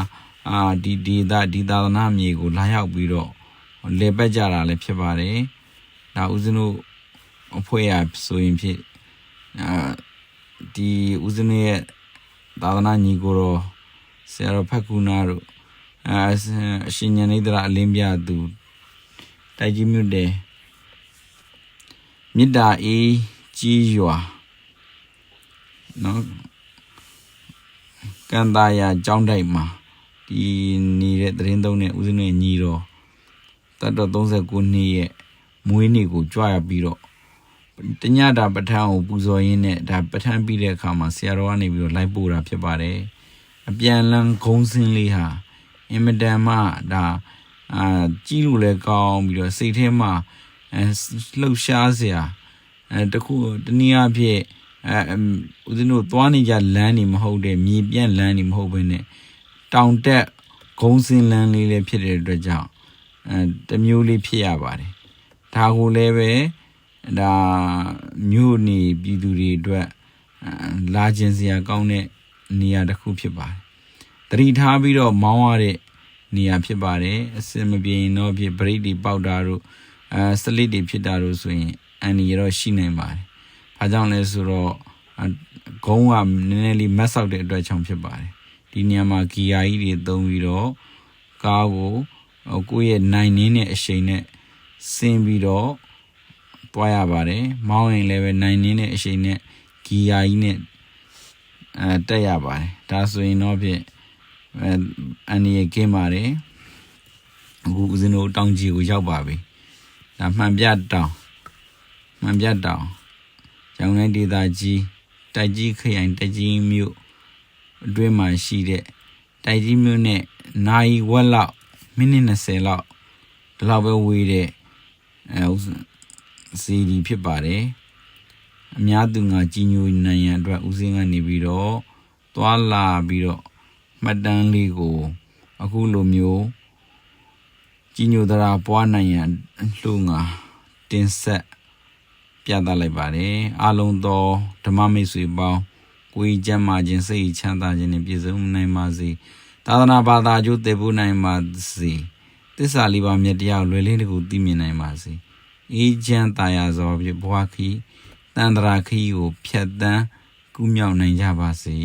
ဒီသာသနာမြေကိုလာရောက်ပြီးတော့လေပတ်ကြတာလည်းဖြစ်ပါတယ်ဒါဦးဇင်းတို့အဖွဲ့ရဆိုရင်ဖြစ်ဒီဦးဇင်းရဲ့သာသနာညီကိုတော့ဆရာတော်ဖက်ကူနာတို့အရှင်ဉာဏိဒရာအလင်းပြသူတိုက်ကြီးမြို့တယ်မြစ်တာအေးကြီးရွာနော်ကန်တာယာကျောင်းတိုက်မှာဒီနေတဲ့သတင်းသုံးတဲ့ဦးဇင်းရဲ့ညီတော်တတ်တော်39နှစ်ရဲ့မွေးနေ့ကိုကြွရပြီးတော့တညတာပဋ္ဌာန်းကိုပူဇော်ရင်းနဲ့ဒါပဋ္ဌာန်းပြီးတဲ့အခါမှာဆရာတော်ကနေပြီးတော့လိုက်ပို့တာဖြစ်ပါတယ်အပြန်လန်းဂုံးစင်းလေးဟာအင်မတန်မှဒါကြီးလို့လည်းကောင်းပြီးတော့စိတ်ထဲမှာလှုပ်ရှားစရာတခုတနည်းအားဖြင့်ဦးဇင်းတို့သွားနေကြလမ်းနေမဟုတ်တဲ့မြေပြန့်လမ်းနေမဟုတ်ဘဲနဲ့တောင်တက်ဂုံးစင်းလမ်းလေးလည်းဖြစ်တဲ့အတွက်ကြောင့်တမျိုးလေးဖြစ်ရပါတယ်ဒါကိုလည်းပဲဒါမြို့နေပြည်သူတွေအတွက်လာခြင်းစရာကောင်းတဲ့နေရာတစ်ခုဖြစ်ပါတယ်တတိထားပြီးတော့မောင်းရတဲ့နေရာဖြစ်ပါတယ်အစင်မပြေရင်တော့ဖြစ်ဗရိတ်တွေပေါက်တာတို့စလစ်တွေဖြစ်တာတို့ဆိုရင်အန်ဒီရတော့ရှိနိုင်ပါတယ်။ဘာကြောင့်လဲဆိုတော့ဂုံးကနည်းနည်းလေးမတ်ဆောက်တဲ့အတွက်ကြောင့်ဖြစ်ပါတယ်။ဒီနေရာမှာဂီယာကြီးတွေသုံးပြီးတော့ကားကိုကိုယ့်ရဲ့နိုင်နင်းတဲ့အရှိန်နဲ့ဆင်းပြီးတော့တွားရပါတယ်။မောင်းရင်လည်းပဲနိုင်နင်းတဲ့အရှိန်နဲ့ဂီယာကြီးနဲ့တက်ရပါတယ်။ဒါဆိုရင်တော့ဖြင့်အန်ဒီရဲ့ကင်းပါတယ်။အခုဦးဇင်းတို့တောင်ကြီးကိုရောက်ပါပြီ။ဒါမှန်ပြတောင်ကျောင်းတိုင်းဒေသကြီးတိုက်ကြီးခရိုင်တိုက်ကြီးမြို့အတွင်းမှာရှိတဲ့တိုက်ကြီးမြို့နဲ့နိုင်ဝက်လောက်မိနစ်20လောက်ဒီလောက်ပဲဝေးတဲ့စီဒီဖြစ်ပါတယ်အများသူငါကြီးညိုနိုင်ရန်အတွက်ဦးစင်းကနေပြီးတော့သွားလာပြီးတော့မှတ်တမ်းလေးကိုအခုလိုမျိုးကြီးညိုသရာပွားနိုင်ရန်လှူငါတင်ဆက်ပြသလိုက်ပါတယ်အားလုံးသောဓမ္မမိတ်ဆွေပေါင်းကိုယ်ကျမ်းမာခြင်းစိတ်ချမ်းသာခြင်းနဲ့ပြည့်စုံနိုင်ပါစေသာသနာဘာသာကျိုးတည်ဖို့နိုင်ပါစေသစ္စာလေးပါးမြတ်တရားလွယ်လင်းတကူသိမြင်နိုင်ပါစေအေးချမ်းသာယာစွာဖြင့်ဘဝခီတန်တရာခီကိုဖြတ်တန်းကူးမြောက်နိုင်ကြပါစေ